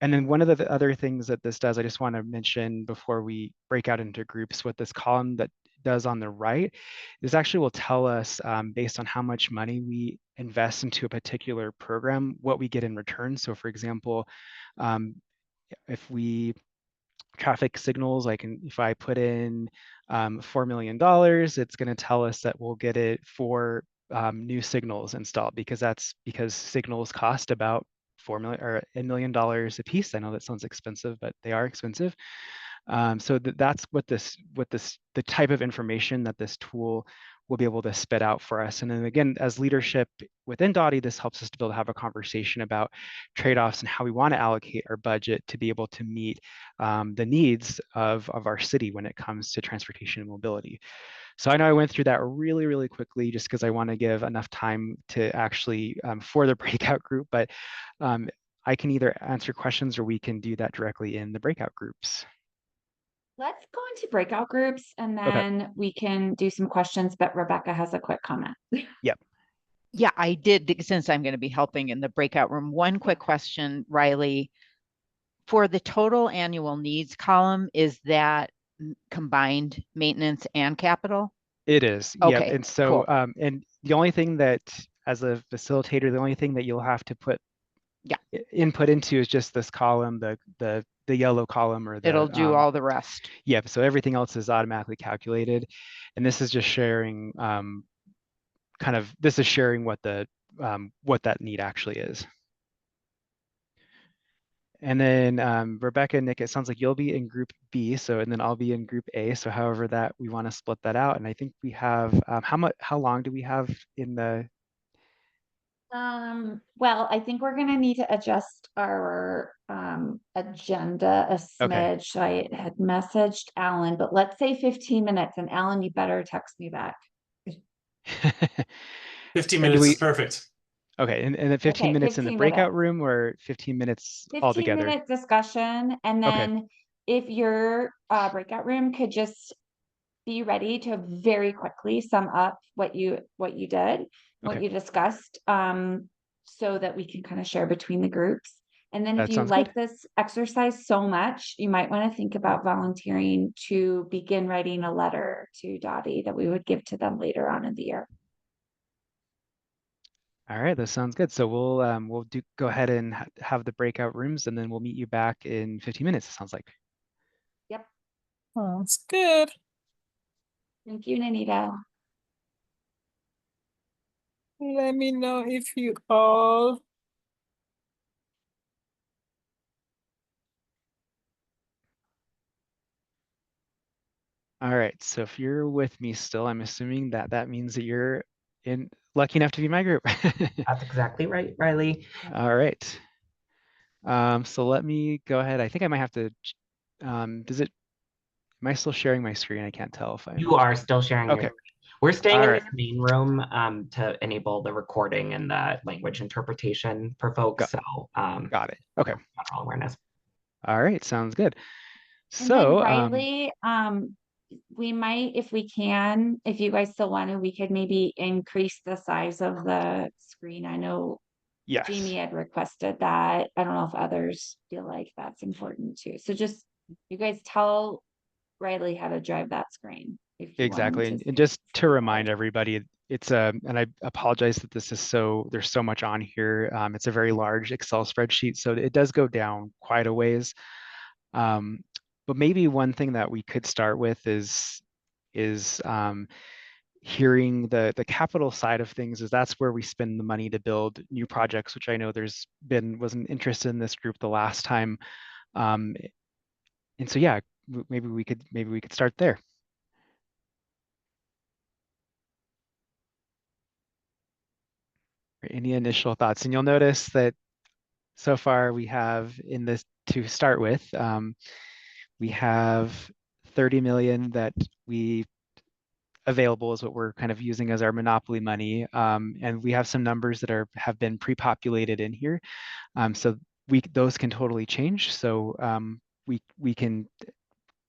then one of the other things that this does, I just want to mention before we break out into groups, what this column that does on the right, this actually will tell us based on how much money we invest into a particular program, what we get in return. So for example, if we traffic signals, if I put in $4 million, it's going to tell us that we'll get it for new signals installed, because signals cost about $4 million or $1 million a piece. I know that sounds expensive, but they are expensive. So that's the type of information that this tool will be able to spit out for us. And then again, as leadership within DOTI, this helps us to be able to have a conversation about trade-offs and how we want to allocate our budget to be able to meet the needs of our city when it comes to transportation and mobility. So I know I went through that really, really quickly just because I want to give enough time to actually for the breakout group, but I can either answer questions or we can do that directly in the breakout groups. Let's go into breakout groups and then we can do some questions, but Rebecca has a quick comment. Yep. Yeah, I did, since I'm going to be helping in the breakout room. One quick question, Riley. For the total annual needs column, is that combined maintenance and capital? It is. Okay, Yep. And so, cool. and the only thing that, as a facilitator, the only thing that you'll have to put input into is just this column, the yellow column, or the It'll do all the rest. Yep. So everything else is automatically calculated, and this is just sharing this is sharing what that need actually is. And then Rebecca and Nick, it sounds like you'll be in group B, and then I'll be in group A. So however that we want to split that out. And I think we have how long do we have in the Well, I think we're going to need to adjust our agenda a smidge. I had messaged Alan, but let's say 15 minutes, and Alan, you better text me back. 15 minutes is perfect. Okay, and then 15 minutes in the 15 breakout minutes. room, or 15 minutes 15 altogether? minute discussion, and then if your breakout room could just be ready to very quickly sum up what you did, what you discussed, so that we can kind of share between the groups. And then if you like this exercise so much, you might want to think about volunteering to begin writing a letter to DOTI that we would give to them later on in the year. All right, that sounds good. So we'll go ahead and have the breakout rooms, and then we'll meet you back in 15 minutes, it sounds like. Yep. Sounds good. Thank you, Nanita. Let me know if you all All right, so if you're with me still, I'm assuming that that means that you're lucky enough to be my group. That's exactly right, Riley. All right. So let me go ahead. I think I might have to, am I still sharing my screen? I can't tell if I'm. You are still sharing your Okay. screen. We're staying All in right. this main room to enable the recording and the language interpretation for folks. So Got it. Okay. General awareness. All right, sounds good. And then So, Riley, we might, if we can, if you guys still want to, we could maybe increase the size of the screen. I know yes. Jamie had requested that. I don't know if others feel like that's important too. So just, you guys tell Riley how to drive that screen. If you want him Exactly. to And just to remind everybody, it's and I apologize that this is there's so much on here. It's a very large Excel spreadsheet, so it does go down quite a ways. But maybe one thing that we could start with is hearing the capital side of things, is that's where we spend the money to build new projects, which I know was an interest in this group the last time. And so yeah, maybe we could start there. Any initial thoughts? And you'll notice that so far we have in this, to start with, we have 30 million that we available is what we're kind of using as our monopoly money. And we have some numbers that have been pre-populated in here. So those can totally change. So we can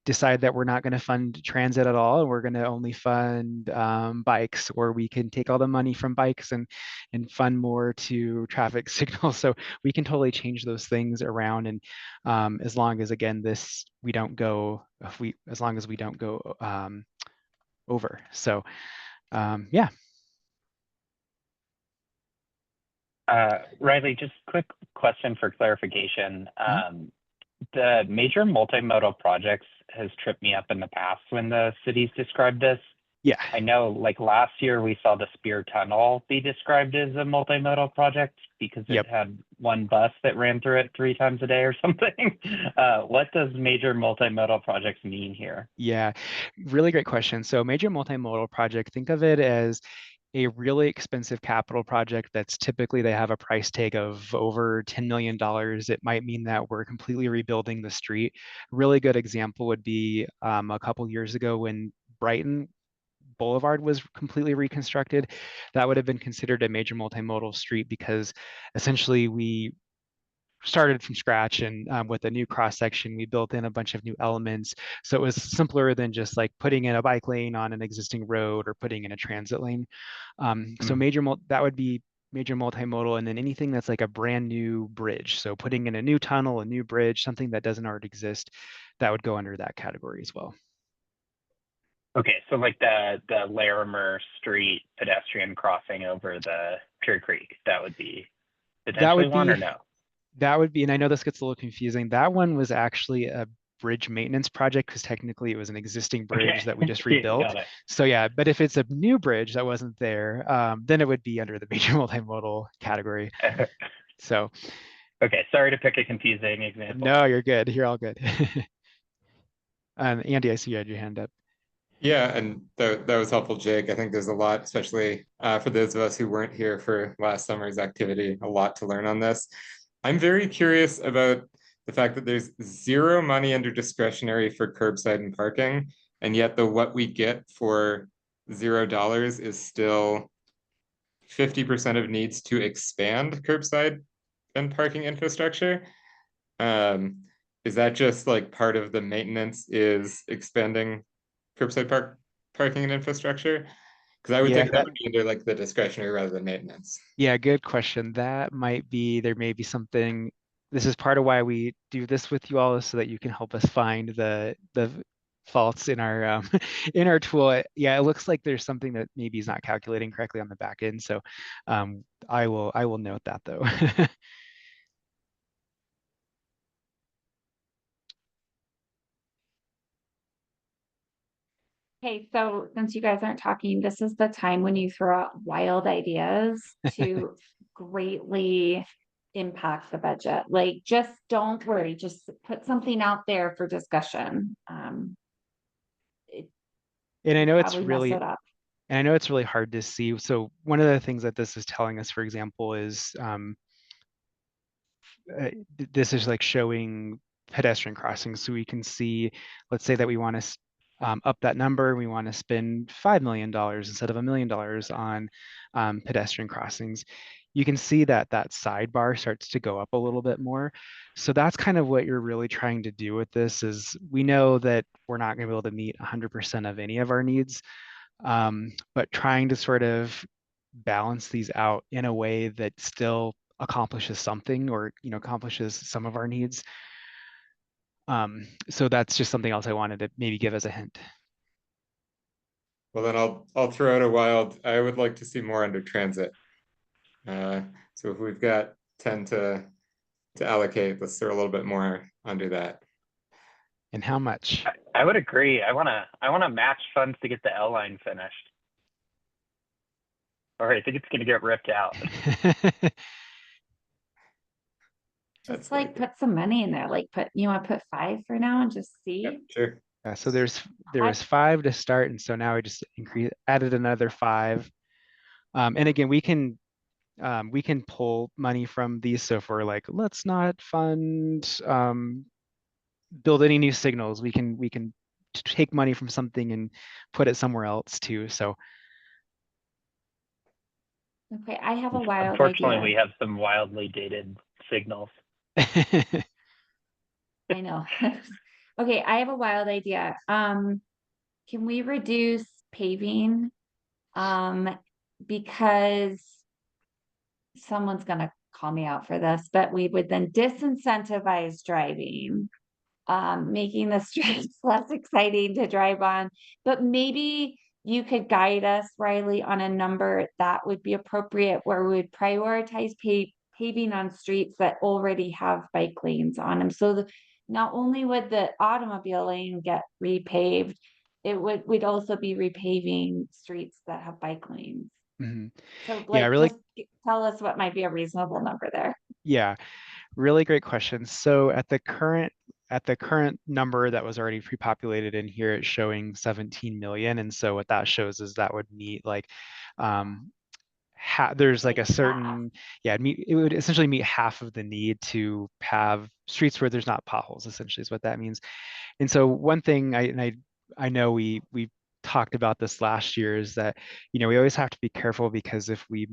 decide that we're not going to fund transit at all, and we're going to only fund bikes, or we can take all the money from bikes and fund more to traffic signals. So we can totally change those things around, and as long as, again, we don't go over. So yeah. Riley, just quick question for clarification. The major multimodal projects has tripped me up in the past when the cities described this. Yeah. I know, like last year we saw the Spear Tunnel be described as a multimodal project because it had one bus that ran through it 3 times a day or something. What does major multimodal projects mean here? Yeah, really great question. So major multimodal project, think of it as a really expensive capital project that's typically, they have a price tag of over $10 million. It might mean that we're completely rebuilding the street. Really good example would be a couple years ago when Brighton Boulevard was completely reconstructed. That would have been considered a major multimodal street because essentially we started from scratch, and with a new cross section, we built in a bunch of new elements. So it was simpler than just like putting in a bike lane on an existing road or putting in a transit lane. So that would be major multimodal. And then anything that's like a brand new bridge, so putting in a new tunnel, a new bridge, something that doesn't already exist, that would go under that category as well. Okay, so like the Larimer Street pedestrian crossing over the Pure Creek, that would be potentially one, or no? That would be, and I know this gets a little confusing, that one was actually a bridge maintenance project because technically it was an existing bridge that we just rebuilt. So yeah, but if it's a new bridge that wasn't there, then it would be under the major multimodal category. So. Okay, sorry to pick a confusing example. No, you're good. You're all good. Andy, I see you had your hand up. Yeah, and that was helpful, Jake. I think there's a lot, especially for those of us who weren't here for last summer's activity, a lot to learn on this. I'm very curious about the fact that there's zero money under discretionary for curbside and parking, and yet what we get for $0 is still 50% of needs to expand curbside and parking infrastructure. Is that just like part of the maintenance is expanding curbside parking and infrastructure? Because I would think that would be under like the discretionary rather than maintenance. Yeah, good question. There may be something. This is part of why we do this with you all, so that you can help us find the faults in our in our tool. Yeah, it looks like there's something that maybe is not calculating correctly on the back end. So I will note that though. Okay, so since you guys aren't talking, this is the time when you throw out wild ideas to greatly impact the budget. Like, just don't worry, just put something out there for discussion. And I We'd know it's probably mess really, it up. and I know it's really hard to see. So one of the things that this is telling us, for example, is this is like showing pedestrian crossings. So we can see, let's say that we want to up that number. We want to spend $5 million instead of $1 million on pedestrian crossings. You can see that that sidebar starts to go up a little bit more. So that's kind of what you're really trying to do with this is we know that we're not going to be able to meet 100% of any of our needs, but trying to sort of balance these out in a way that still accomplishes something or accomplishes some of our needs. So that's just something else I wanted to maybe give as a hint. Well, then I'll throw out a wild. I would like to see more under transit. So if we've got 10 to allocate, let's throw a little bit more under that. And how much? I would agree. I wanna match funds to get the L line finished. Or I think it's gonna get ripped out. Just like put some money in there. Like you want to put 5 for now and just see. Yep, sure. Yeah, so there was 5 to start, and so now I just added another 5. And again, we can pull money from these. So if we're like, let's not fund build any new signals, we can take money from something and put it somewhere else too. So Okay, I have a wild Unfortunately, idea. we have some wildly dated signals. I know. Okay, I have a wild idea. Can we reduce paving? Because someone's gonna call me out for this, but we would then disincentivize driving, making the streets less exciting to drive on. But maybe you could guide us, Riley, on a number that would be appropriate where we would prioritize paving on streets that already have bike lanes on them. So not only would the automobile lane get repaved, we'd also be repaving streets that have bike lanes. Mhm. So Yeah, like, really, just tell us what might be a reasonable number there. yeah, really great question. So at the current number that was already pre-populated in here, it's showing 17 million. And so what that shows is that would meet like there's like a certain, yeah, it would essentially meet half of the need to have streets where there's not potholes, essentially is what that means. And so one thing I know we talked about this last year is that, we always have to be careful because if we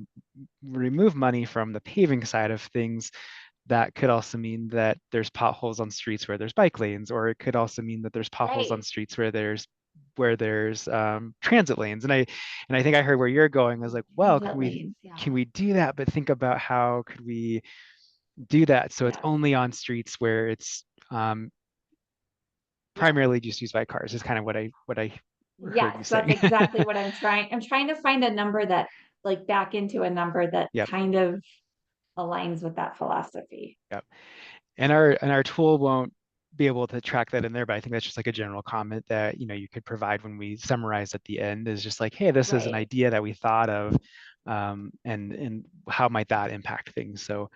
remove money from the paving side of things, that could also mean that there's potholes on streets where there's bike lanes, or it could also mean that there's potholes on streets where there's transit lanes. And I think I heard where you're going. I was like, well, can we do that? But think about how could we do that so it's only on streets where it's primarily just used by cars is kind of what I heard you say. That's exactly what I'm trying to find a number that like back into a number that kind of aligns with that philosophy. Yep. And our tool won't be able to track that in there, but I think that's just like a general comment that you could provide when we summarize at the end is just like, hey, this is an idea that we thought of, and how might that impact things. So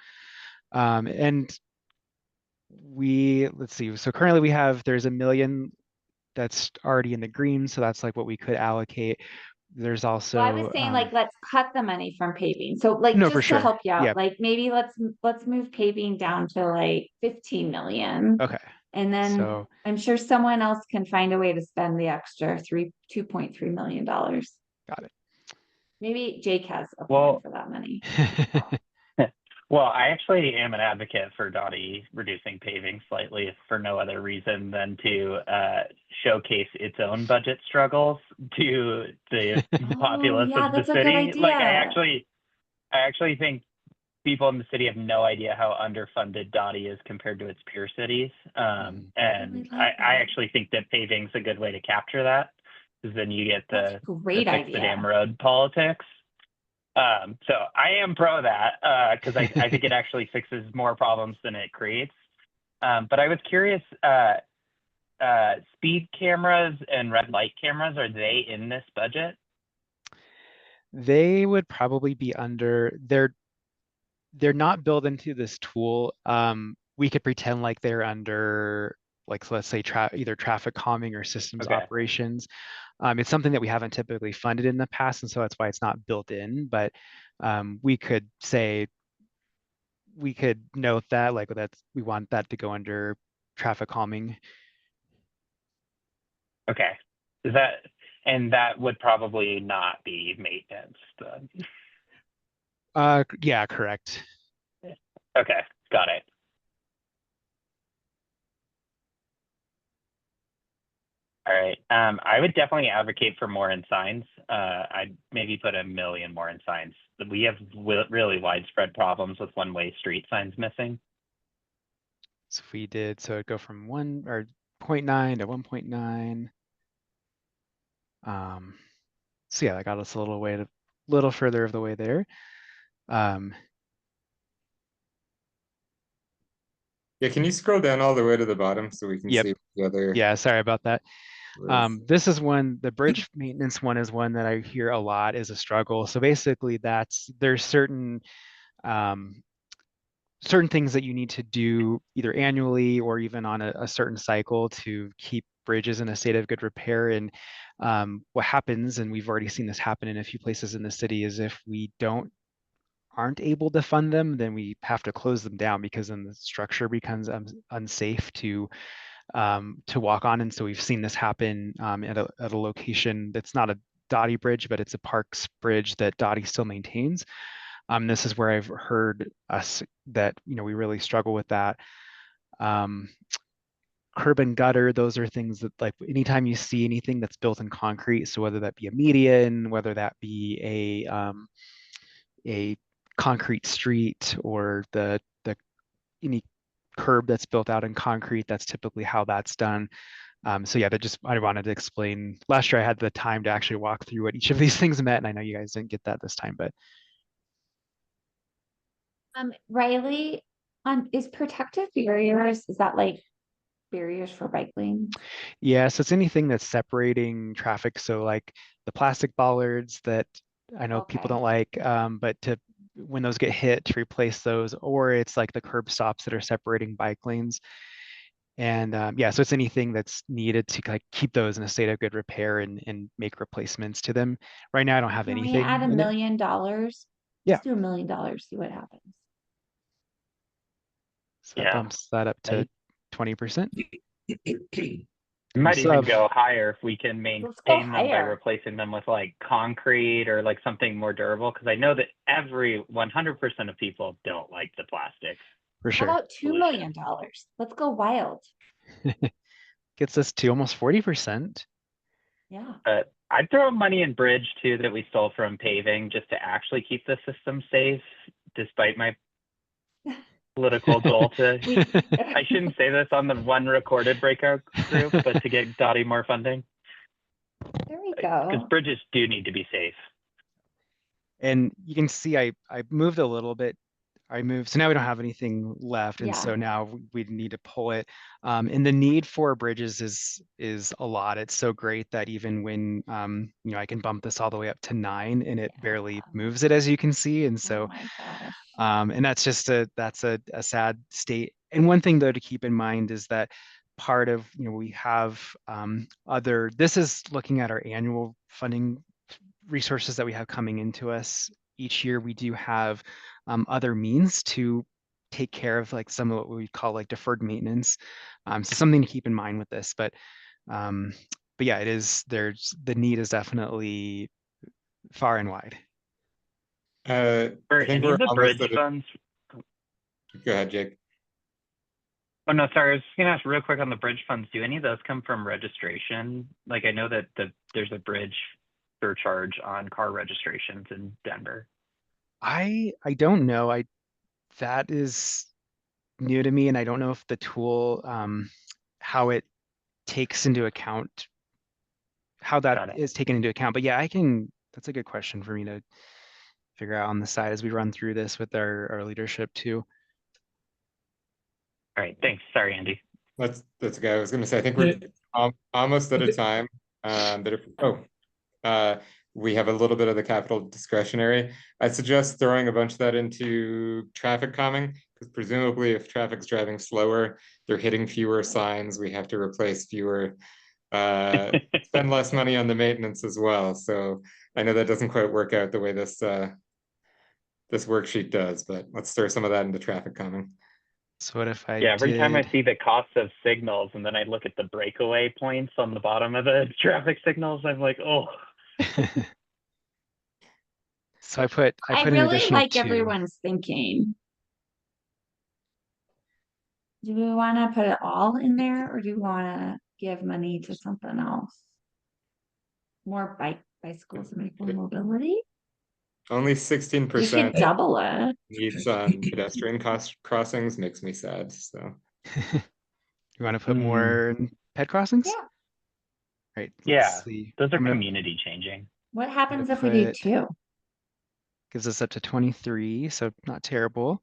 and let's see, so currently there's $1 million that's already in the green, so that's like what we could allocate. There's also I was saying like let's cut the money from paving. So like no, just for to sure. help you out, Yeah. like maybe let's move paving down to like 15 million. Okay. And then I'm sure someone else can find a way to spend the extra $2.3 million. Got it. Maybe Jake has a plan for that money. Well, I actually am an advocate for DOTI reducing paving slightly for no other reason than to showcase its own budget struggles to the populace of the city. Like I actually think people in the city have no idea how underfunded DOTI is compared to its peer cities. And I actually think that paving's a good way to capture that, because then you get the fix the damn road politics. So I am pro that because I think it actually fixes more problems than it creates. But I was curious, speed cameras and red light cameras, are they in this budget? They would probably be they're not built into this tool. We could pretend like they're under like, so let's say either traffic calming or systems Okay. operations. It's something that we haven't typically funded in the past, and so that's why it's not built in. But we could say, we could note that, like, we want that to go under traffic calming. Okay. And that would probably not be maintenance then. Yeah, correct. Okay, got it. All right. I would definitely advocate for more in signs. I'd maybe put 1 million more in signs. We have really widespread problems with one-way street signs missing. So if we did, so it'd go from 0.9 to 1.9. So yeah, that got us a little further of the way there. Yeah, can you scroll down all the way to the bottom so we can Yep. see the other? Yeah, sorry about that. was? This is the bridge maintenance one is one that I hear a lot is a struggle. So basically there's certain things that you need to do either annually or even on a certain cycle to keep bridges in a state of good repair. And what happens, and we've already seen this happen in a few places in the city, is if we aren't able to fund them, then we have to close them down because then the structure becomes unsafe to walk on. And so we've seen this happen at a location that's not a DOTI bridge, but it's a Parks bridge that DOTI still maintains. This is where I've heard that we really struggle with that. Curb and gutter, those are things that, like, anytime you see anything that's built in concrete, so whether that be a median, whether that be a concrete street, or any curb that's built out in concrete, that's typically how that's done. So yeah, I wanted to explain. Last year I had the time to actually walk through what each of these things meant, and I know you guys didn't get that this time, but Riley, is protective barriers, is that like barriers for bike lanes? yeah, so it's anything that's separating traffic. So like the plastic bollards that I know people don't like, but when those get hit, to replace those, or it's like the curb stops that are separating bike lanes. And yeah, so it's anything that's needed to like keep those in a state of good repair and make replacements to them. Right now, I don't have Can we anything add $1 in it. million? Yeah. Let's do $1 million, see what happens. So that bumps that up to 20%. We might even go higher if we can maintain them by replacing them with like concrete or like something more durable. Because I know that 100% of people don't like the plastic. For sure. How about $2 million? Let's go wild. Gets us to almost 40%. Yeah. I'd throw money in bridge too that we stole from paving just to actually keep the system safe, despite my political goal to. I shouldn't say this on the one recorded breakout group, but to get DOTI more funding. There we go. Because bridges do need to be safe. And you can see I moved a little bit. So now we don't have anything left, and so now we need to pull it. And the need for bridges is a lot. It's so great that even when I can bump this all the way up to 9, and it barely moves it, as you can see. And so, and that's just that's a sad state. And one thing though to keep in mind is that part of we have this is looking at our annual funding resources that we have coming into us each year. We do have other means to take care of like some of what we call like deferred maintenance. So something to keep in mind with this, but yeah, the need is definitely far and wide. I think we're the bridge funds. Go ahead, Jake. Oh no, sorry. I was just gonna ask real quick on the bridge funds. Do any of those come from registration? Like I know that there's a bridge surcharge on car registrations in Denver. I don't know. That is new to me, and I don't know if the tool how it takes into account how that is taken into account. But yeah, that's a good question for me to figure out on the side as we run through this with our leadership too. All right, thanks. Sorry, Andy. That's okay. I was going to say I think we're almost at a time. We have a little bit of the capital discretionary. I suggest throwing a bunch of that into traffic calming, Because presumably if traffic's driving slower, they're hitting fewer signs, we have to replace fewer, spend less money on the maintenance as well. So I know that doesn't quite work out the way this this worksheet does, but let's throw some of that into traffic calming. So what if I Yeah, every time I did, see the cost of signals and then I look at the breakaway points on the bottom of the traffic signals, I'm like, oh. so I put I an really additional like 2. everyone's thinking. Do we want to put it all in there, or do we want to give money to something else? More bicycles and mobility? Only You 16% could double it. needs on pedestrian crossings makes me sad. So You want to put more in ped crossings? Yeah. Right. Yeah, Let's see. those are I'm gonna community changing. What happens if we do put- 2? Gives us up to 23, so not terrible.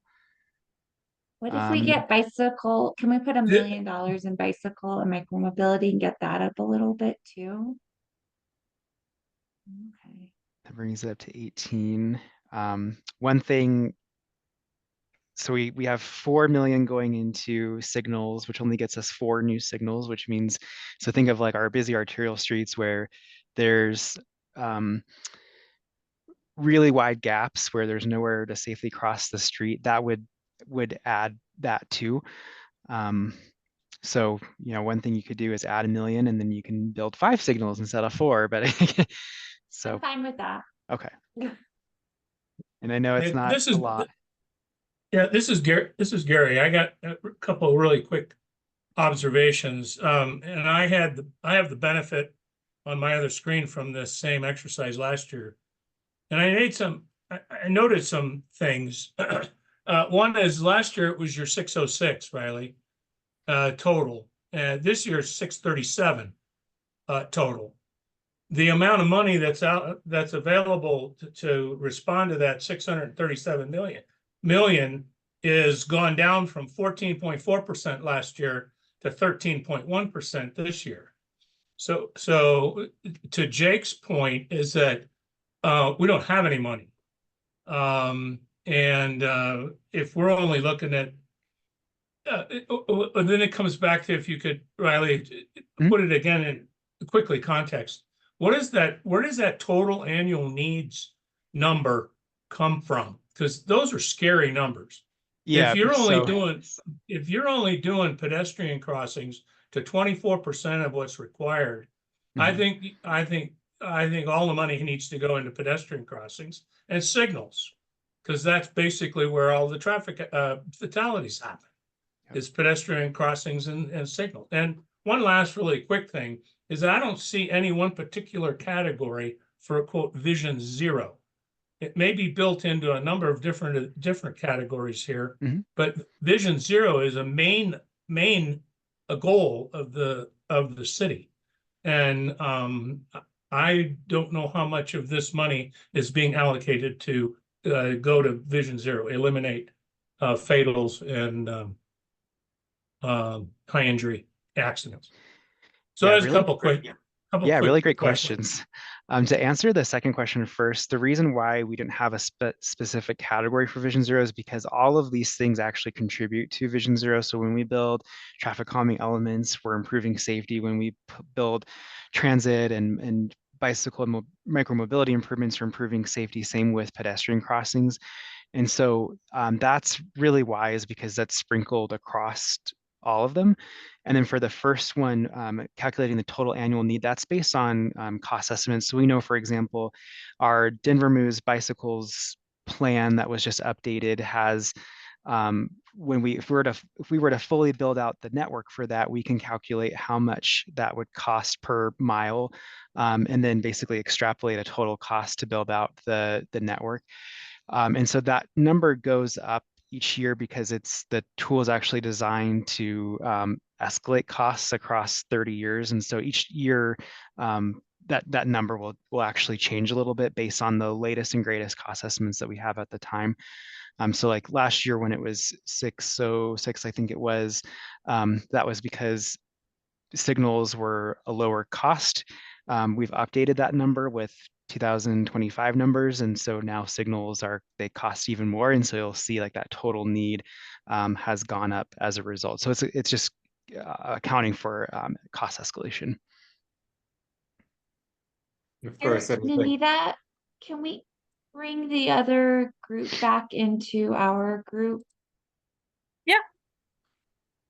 What if we get bicycle? Can we put $1 million in bicycle and micromobility and get that up a little bit too? Okay. That brings it up to 18. One thing, so we have 4 million going into signals, which only gets us 4 new signals, which means, so think of like our busy arterial streets where there's really wide gaps where there's nowhere to safely cross the street. That would add that too. So, you know, one thing you could do is add $1 million and then you can build 5 signals instead of 4, but so I'm fine with that. okay. And I know it's not This is a lot. Yeah, this is Gary. This is Gary. I got a couple of really quick observations. And I have the benefit on my other screen from this same exercise last year. And I noted some things. One is last year it was your 606, Riley, total. This year 637 total. The amount of money that's available to respond to that 637 million is gone down from 14.4% last year to 13.1% this year. So to Jake's point is that we don't have any money. If we're only looking at then it comes back to, if you could, Riley, put it again in quickly context. Where does that total annual needs number come from? Because those are scary numbers. Yeah. If you're only doing pedestrian crossings to 24% of what's required, I think all the money needs to go into pedestrian crossings and signals, because that's basically where all the traffic fatalities happen. Is pedestrian crossings and signal. And one last really quick thing is that I don't see any one particular category for a quote vision 0. It may be built into a number of different categories here, but vision 0 is a main goal of the city. And I don't know how much of this money is being allocated to go to vision 0, eliminate fatals and high injury accidents. So there's a couple quick. Really great questions. To answer the second question first, the reason why we didn't have a specific category for Vision 0 is because all of these things actually contribute to Vision 0. So when we build traffic calming elements, we're improving safety. When we build transit and bicycle and micromobility improvements, we're improving safety. Same with pedestrian crossings. And so that's really why, is because that's sprinkled across all of them. And then for the first one, calculating the total annual need, that's based on cost estimates. So we know, for example, our Denver Moves bicycles plan that was just updated has, if we were to fully build out the network for that, we can calculate how much that would cost per mile, and then basically extrapolate a total cost to build out the network. And so that number goes up each year because the tool is actually designed to escalate costs across 30 years. And so each year, that number will actually change a little bit based on the latest and greatest cost estimates that we have at the time. So like last year when it was 606, I think it was, that was because signals were a lower cost. We've updated that number with 2025 numbers, and so now signals they cost even more, and so you'll see like that total need has gone up as a result. So it's just accounting for cost escalation. Of course, Nanita, can we bring the other group back into our group? Yeah.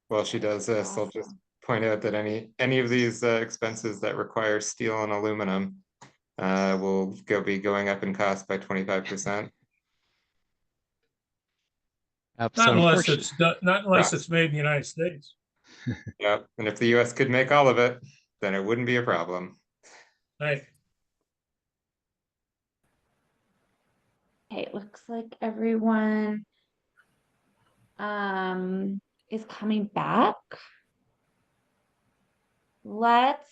while she does this, I'll just point out that any of these expenses that require steel and aluminum will be going up in cost by 25%. Not unless it's made in the United States. Yep, and if the US could make all of it, then it wouldn't be a problem. Right. Okay, it looks like everyone is coming back. Let's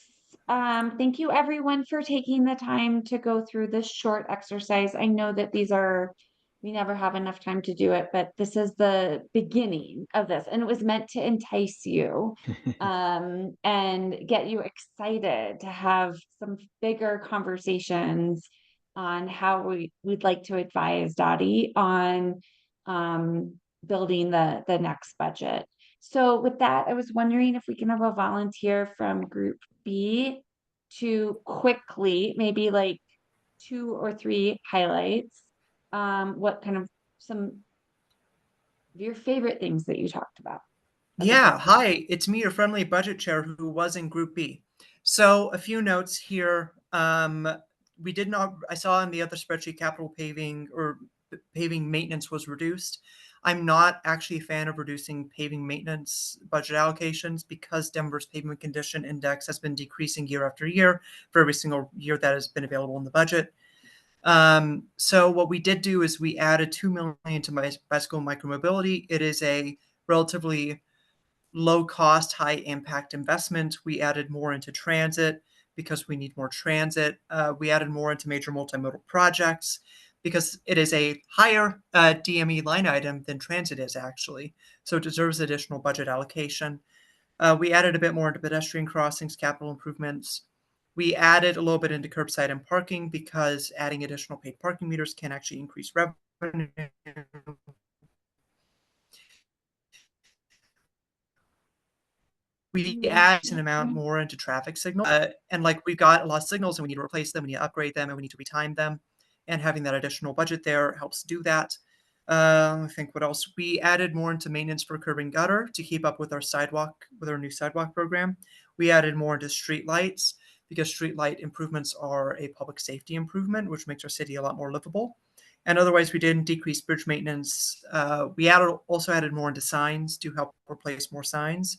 thank you everyone for taking the time to go through this short exercise. I know that we never have enough time to do it, but this is the beginning of this, and it was meant to entice you and get you excited to have some bigger conversations on how we'd like to advise DOTI on building the next budget. So with that, I was wondering if we can have a volunteer from Group B to quickly, maybe like 2 or 3 highlights. What kind of some of your favorite things that you talked about? Yeah, hi, it's me, your friendly budget chair who was in Group B. So a few notes here. We did not, I saw in the other spreadsheet, capital paving or paving maintenance was reduced. I'm not actually a fan of reducing paving maintenance budget allocations because Denver's pavement condition index has been decreasing year after year for every single year that has been available in the budget. So what we did do is we added $2 million to my bicycle micromobility. It is a relatively low cost, high impact investment. We added more into transit because we need more transit. We added more into major multimodal projects because it is a higher DME line item than transit is actually. So it deserves additional budget allocation. We added a bit more into pedestrian crossings, capital improvements. We added a little bit into curbside and parking because adding additional paid parking meters can actually increase revenue. We add an amount more into traffic signal, and like we've got a lot of signals and we need to replace them, we need to upgrade them, and we need to retime them. And having that additional budget there helps do that. I think what else? We added more into maintenance for curb and gutter to keep up with our new sidewalk program. We added more into street lights because street light improvements are a public safety improvement, which makes our city a lot more livable. And otherwise, we didn't decrease bridge maintenance. We also added more into signs to help replace more signs.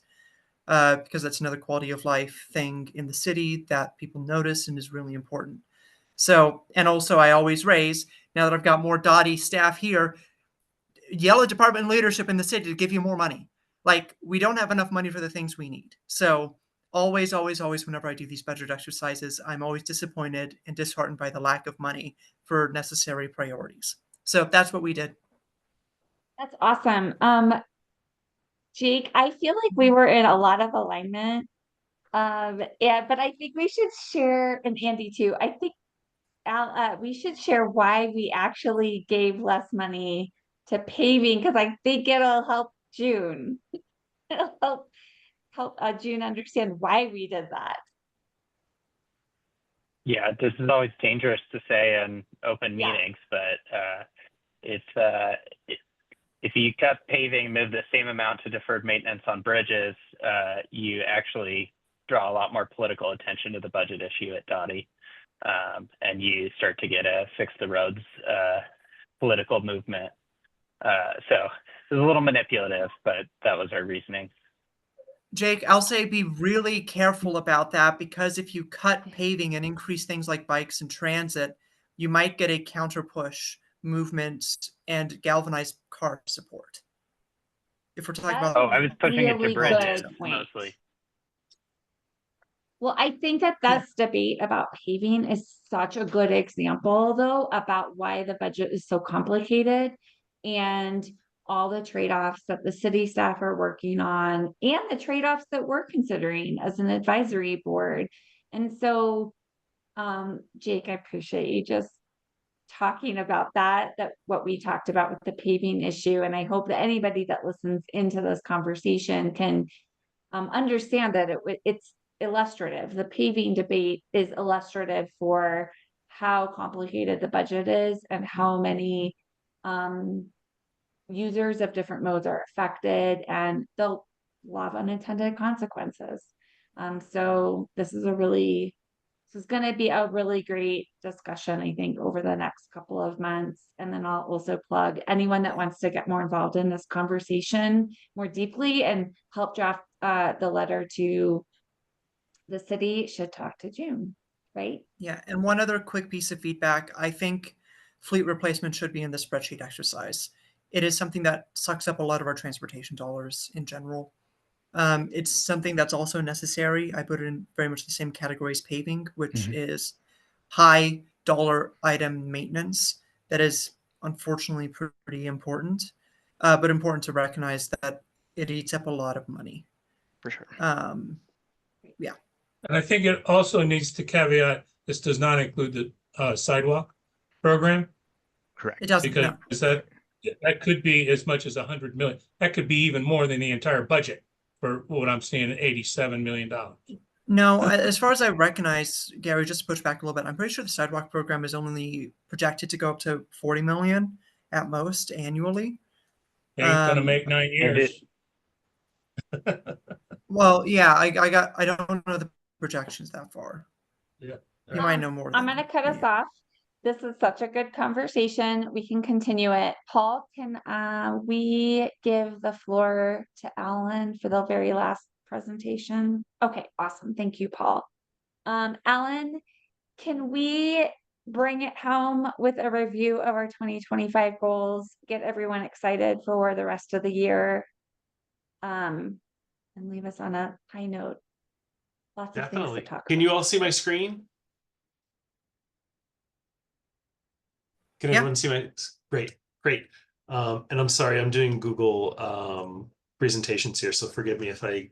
Because that's another quality of life thing in the city that people notice and is really important. So, and also I always raise, now that I've got more DOTI staff here, yell at department leadership in the city to give you more money. Like, we don't have enough money for the things we need. So always, always, always, whenever I do these budget exercises, I'm always disappointed and disheartened by the lack of money for necessary priorities. So that's what we did. That's awesome. Jake, I feel like we were in a lot of alignment. Yeah, but I think we should share, and Andy too, I think we should share why we actually gave less money to paving, because I think it'll help June. It'll help June understand why we did that. Yeah, this is always dangerous to say in open meetings, but if you cut paving, move the same amount to deferred maintenance on bridges, you actually draw a lot more political attention to the budget issue at DOTI. And you start to get a fix the roads political movement. So it's a little manipulative, but that was our reasoning. Jake, I'll say be really careful about that, because if you cut paving and increase things like bikes and transit, you might get a counter push movement and galvanized car support. If we're talking about, I was pushing it to bridges mostly. Well, I think that this debate about paving is such a good example, though, about why the budget is so complicated and all the trade-offs that the city staff are working on and the trade-offs that we're considering as an advisory board. And so Jake, I appreciate you just talking about that what we talked about with the paving issue. And I hope that anybody that listens into this conversation can understand that it's illustrative. The paving debate is illustrative for how complicated the budget is and how many users of different modes are affected, and the lot of unintended consequences. So this is going to be a really great discussion, I think, over the next couple of months. And then I'll also plug anyone that wants to get more involved in this conversation more deeply and help draft the letter to the city should talk to June, right? Yeah, and one other quick piece of feedback. I think fleet replacement should be in the spreadsheet exercise. It is something that sucks up a lot of our transportation dollars in general. It's something that's also necessary. I put it in very much the same category as paving, which is high dollar item maintenance. That is unfortunately pretty important, but important to recognize that it eats up a lot of money. For sure. Yeah. And I think it also needs to caveat, this does not include the sidewalk program. Correct. It doesn't, Because no. that could be as much as 100 million. That could be even more than the entire budget for what I'm seeing at $87 million. No, as far as I recognize, Gary, just to push back a little bit, I'm pretty sure the sidewalk program is only projected to go up to 40 million at most annually. Ain't gonna make 9 years. Well, yeah, I don't know the projections that far. Yeah. You might know more. I'm going to cut us off. This is such a good conversation. We can continue it. Paul, can we give the floor to Alan for the very last presentation? Okay, awesome. Thank you, Paul. Alan, can we bring it home with a review of our 2025 goals, get everyone excited for the rest of the year, and leave us on a high note? Lots of things Definitely. to talk Can about. you all see my screen? Can everyone see my, great. And I'm sorry, I'm doing Google presentations here, so forgive me if I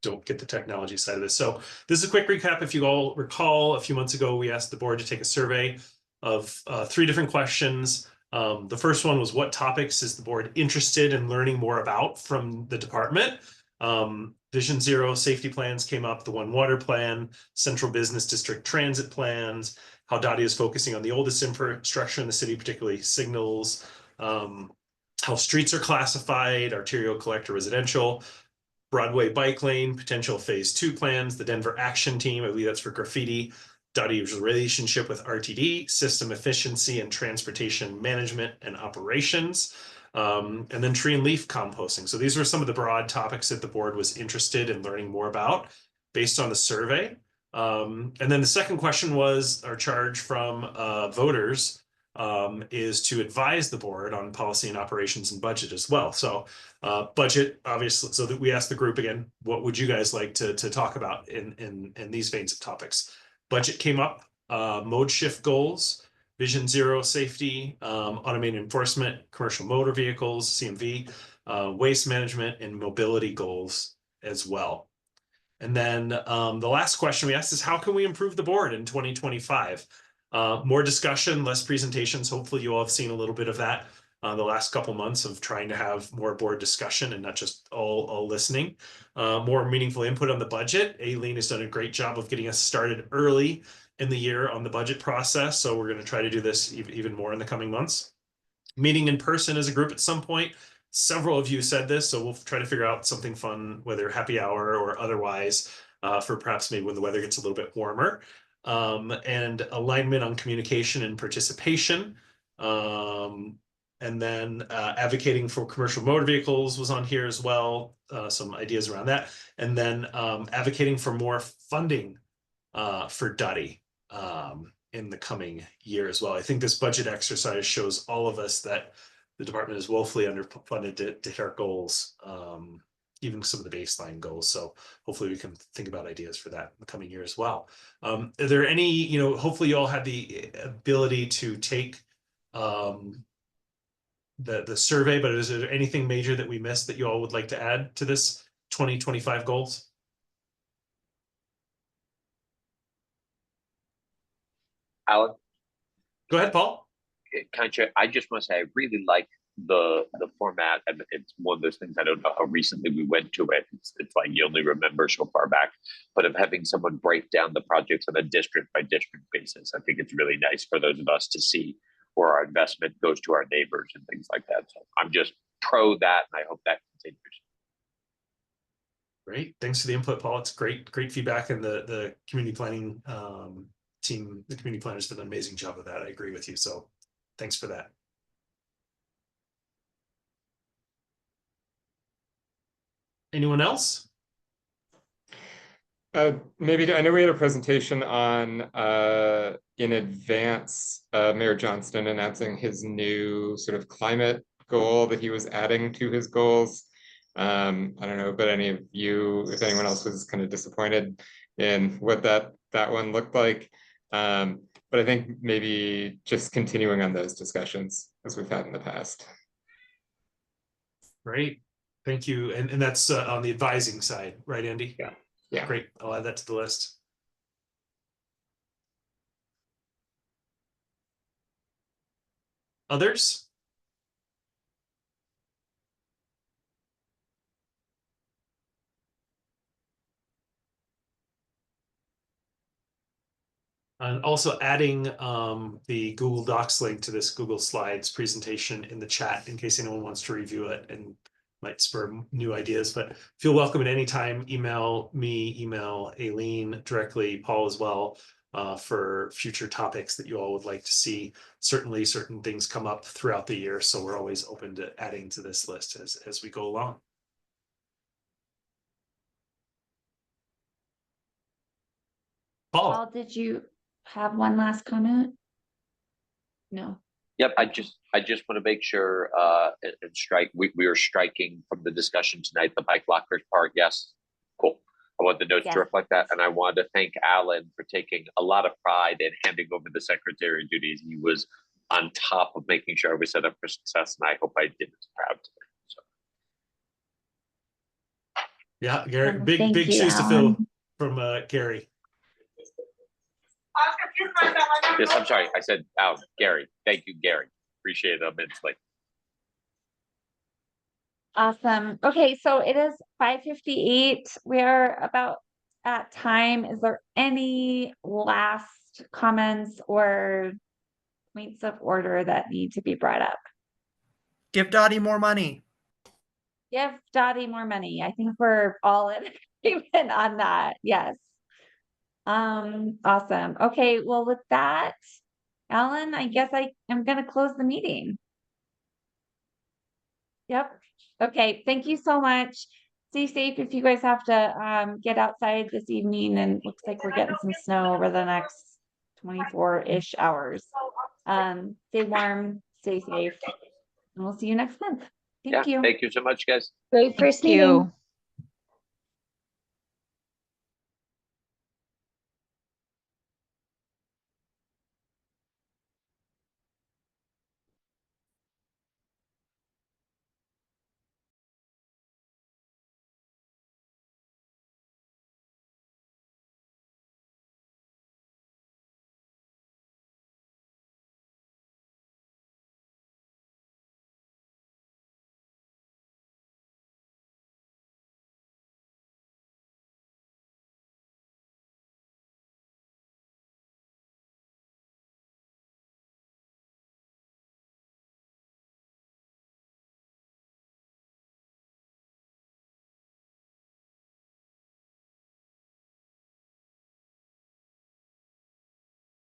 don't get the technology side of this. So this is a quick recap. If you all recall, a few months ago, we asked the board to take a survey of 3 different questions. The first one was, what topics is the board interested in learning more about from the department? Vision Zero safety plans came up, the One Water plan, Central Business District transit plans, how DOTI is focusing on the oldest infrastructure in the city, particularly signals, how streets are classified, arterial, collector, residential, Broadway bike lane, potential phase 2 plans, the Denver action team, I believe that's for graffiti, DOTI's relationship with RTD, system efficiency and transportation management and operations, and then tree and leaf composting. So these were some of the broad topics that the board was interested in learning more about based on the survey. And then the second question was, our charge from voters is to advise the board on policy and operations and budget as well. So budget, obviously, so that we asked the group again, what would you guys like to talk about in these veins of topics? Budget came up, mode shift goals, Vision Zero safety, automated enforcement, commercial motor vehicles, CMV, waste management, and mobility goals as well. And then the last question we asked is, how can we improve the board in 2025? More discussion, less presentations. Hopefully you all have seen a little bit of that the last couple months of trying to have more board discussion and not just all listening. More meaningful input on the budget. Aileen has done a great job of getting us started early in the year on the budget process. So we're going to try to do this even more in the coming months. Meeting in person as a group at some point. Several of you said this, so we'll try to figure out something fun, whether happy hour or otherwise, for perhaps maybe when the weather gets a little bit warmer. And alignment on communication and participation. And then advocating for commercial motor vehicles was on here as well, some ideas around that. And then advocating for more funding for DOTI in the coming year as well. I think this budget exercise shows all of us that the department is woefully underfunded to hit our goals, even some of the baseline goals. So hopefully we can think about ideas for that in the coming year as well. Are there any, hopefully you all had the ability to take the survey, but is there anything major that we missed that you all would like to add to this 2025 goals? Alan? Go ahead, Paul. I just want to say I really like the format, and it's one of those things. I don't know how recently we went to it. It's like you only remember so far back, but of having someone break down the projects on a district by district basis, I think it's really nice for those of us to see where our investment goes to our neighbors and things like that. So I'm just pro that, and I hope that continues. Great, thanks for the input, Paul. It's great feedback, and the community planning team, the community planners did an amazing job of that. I agree with you, so thanks for that. Anyone else? Maybe I know we had a presentation on in advance, Mayor Johnston announcing his new sort of climate goal that he was adding to his goals. I don't know about any of you, if anyone else was kind of disappointed in what that one looked like. But I think maybe just continuing on those discussions as we've had in the past. Great, thank you. And that's on the advising side, right, Andy? Yeah. Yeah. Great, I'll add that to the list. Others? And also adding the Google Docs link to this Google Slides presentation in the chat in case anyone wants to review it and might spur new ideas. But feel welcome at any time. Email me, email Aileen directly, Paul as well, for future topics that you all would like to see. Certainly certain things come up throughout the year, so we're always open to adding to this list as we go along. Paul, did you have one last comment? No. Yep, I just want to make sure and strike. We are striking from the discussion tonight the bike lockers part. Yes, cool. I want the notes to reflect that, and I wanted to thank Alan for taking a lot of pride in handing over the secretary duties. He was on top of making sure I was set up for success, and I hope I did as proud today. So. Yeah, Gary, big shoes to fill from Gary. Yes, I'm sorry. I said Gary. Thank you, Gary. Appreciate it immensely. Awesome. Okay, so it is 5:58. We are about at time. Is there any last comments or points of order that need to be brought up? Give DOTI more money. Give DOTI more money. I think we're all in agreement on that. Yes. Awesome. Okay, well, with that, Alan, I guess I am going to close the meeting. Yep. Okay, thank you so much. Stay safe if you guys have to get outside this evening, and looks like we're getting some snow over the next 24-ish hours. Stay warm, stay safe, and we'll see you next month. Thank you. Thank you so much, guys. Great first meeting.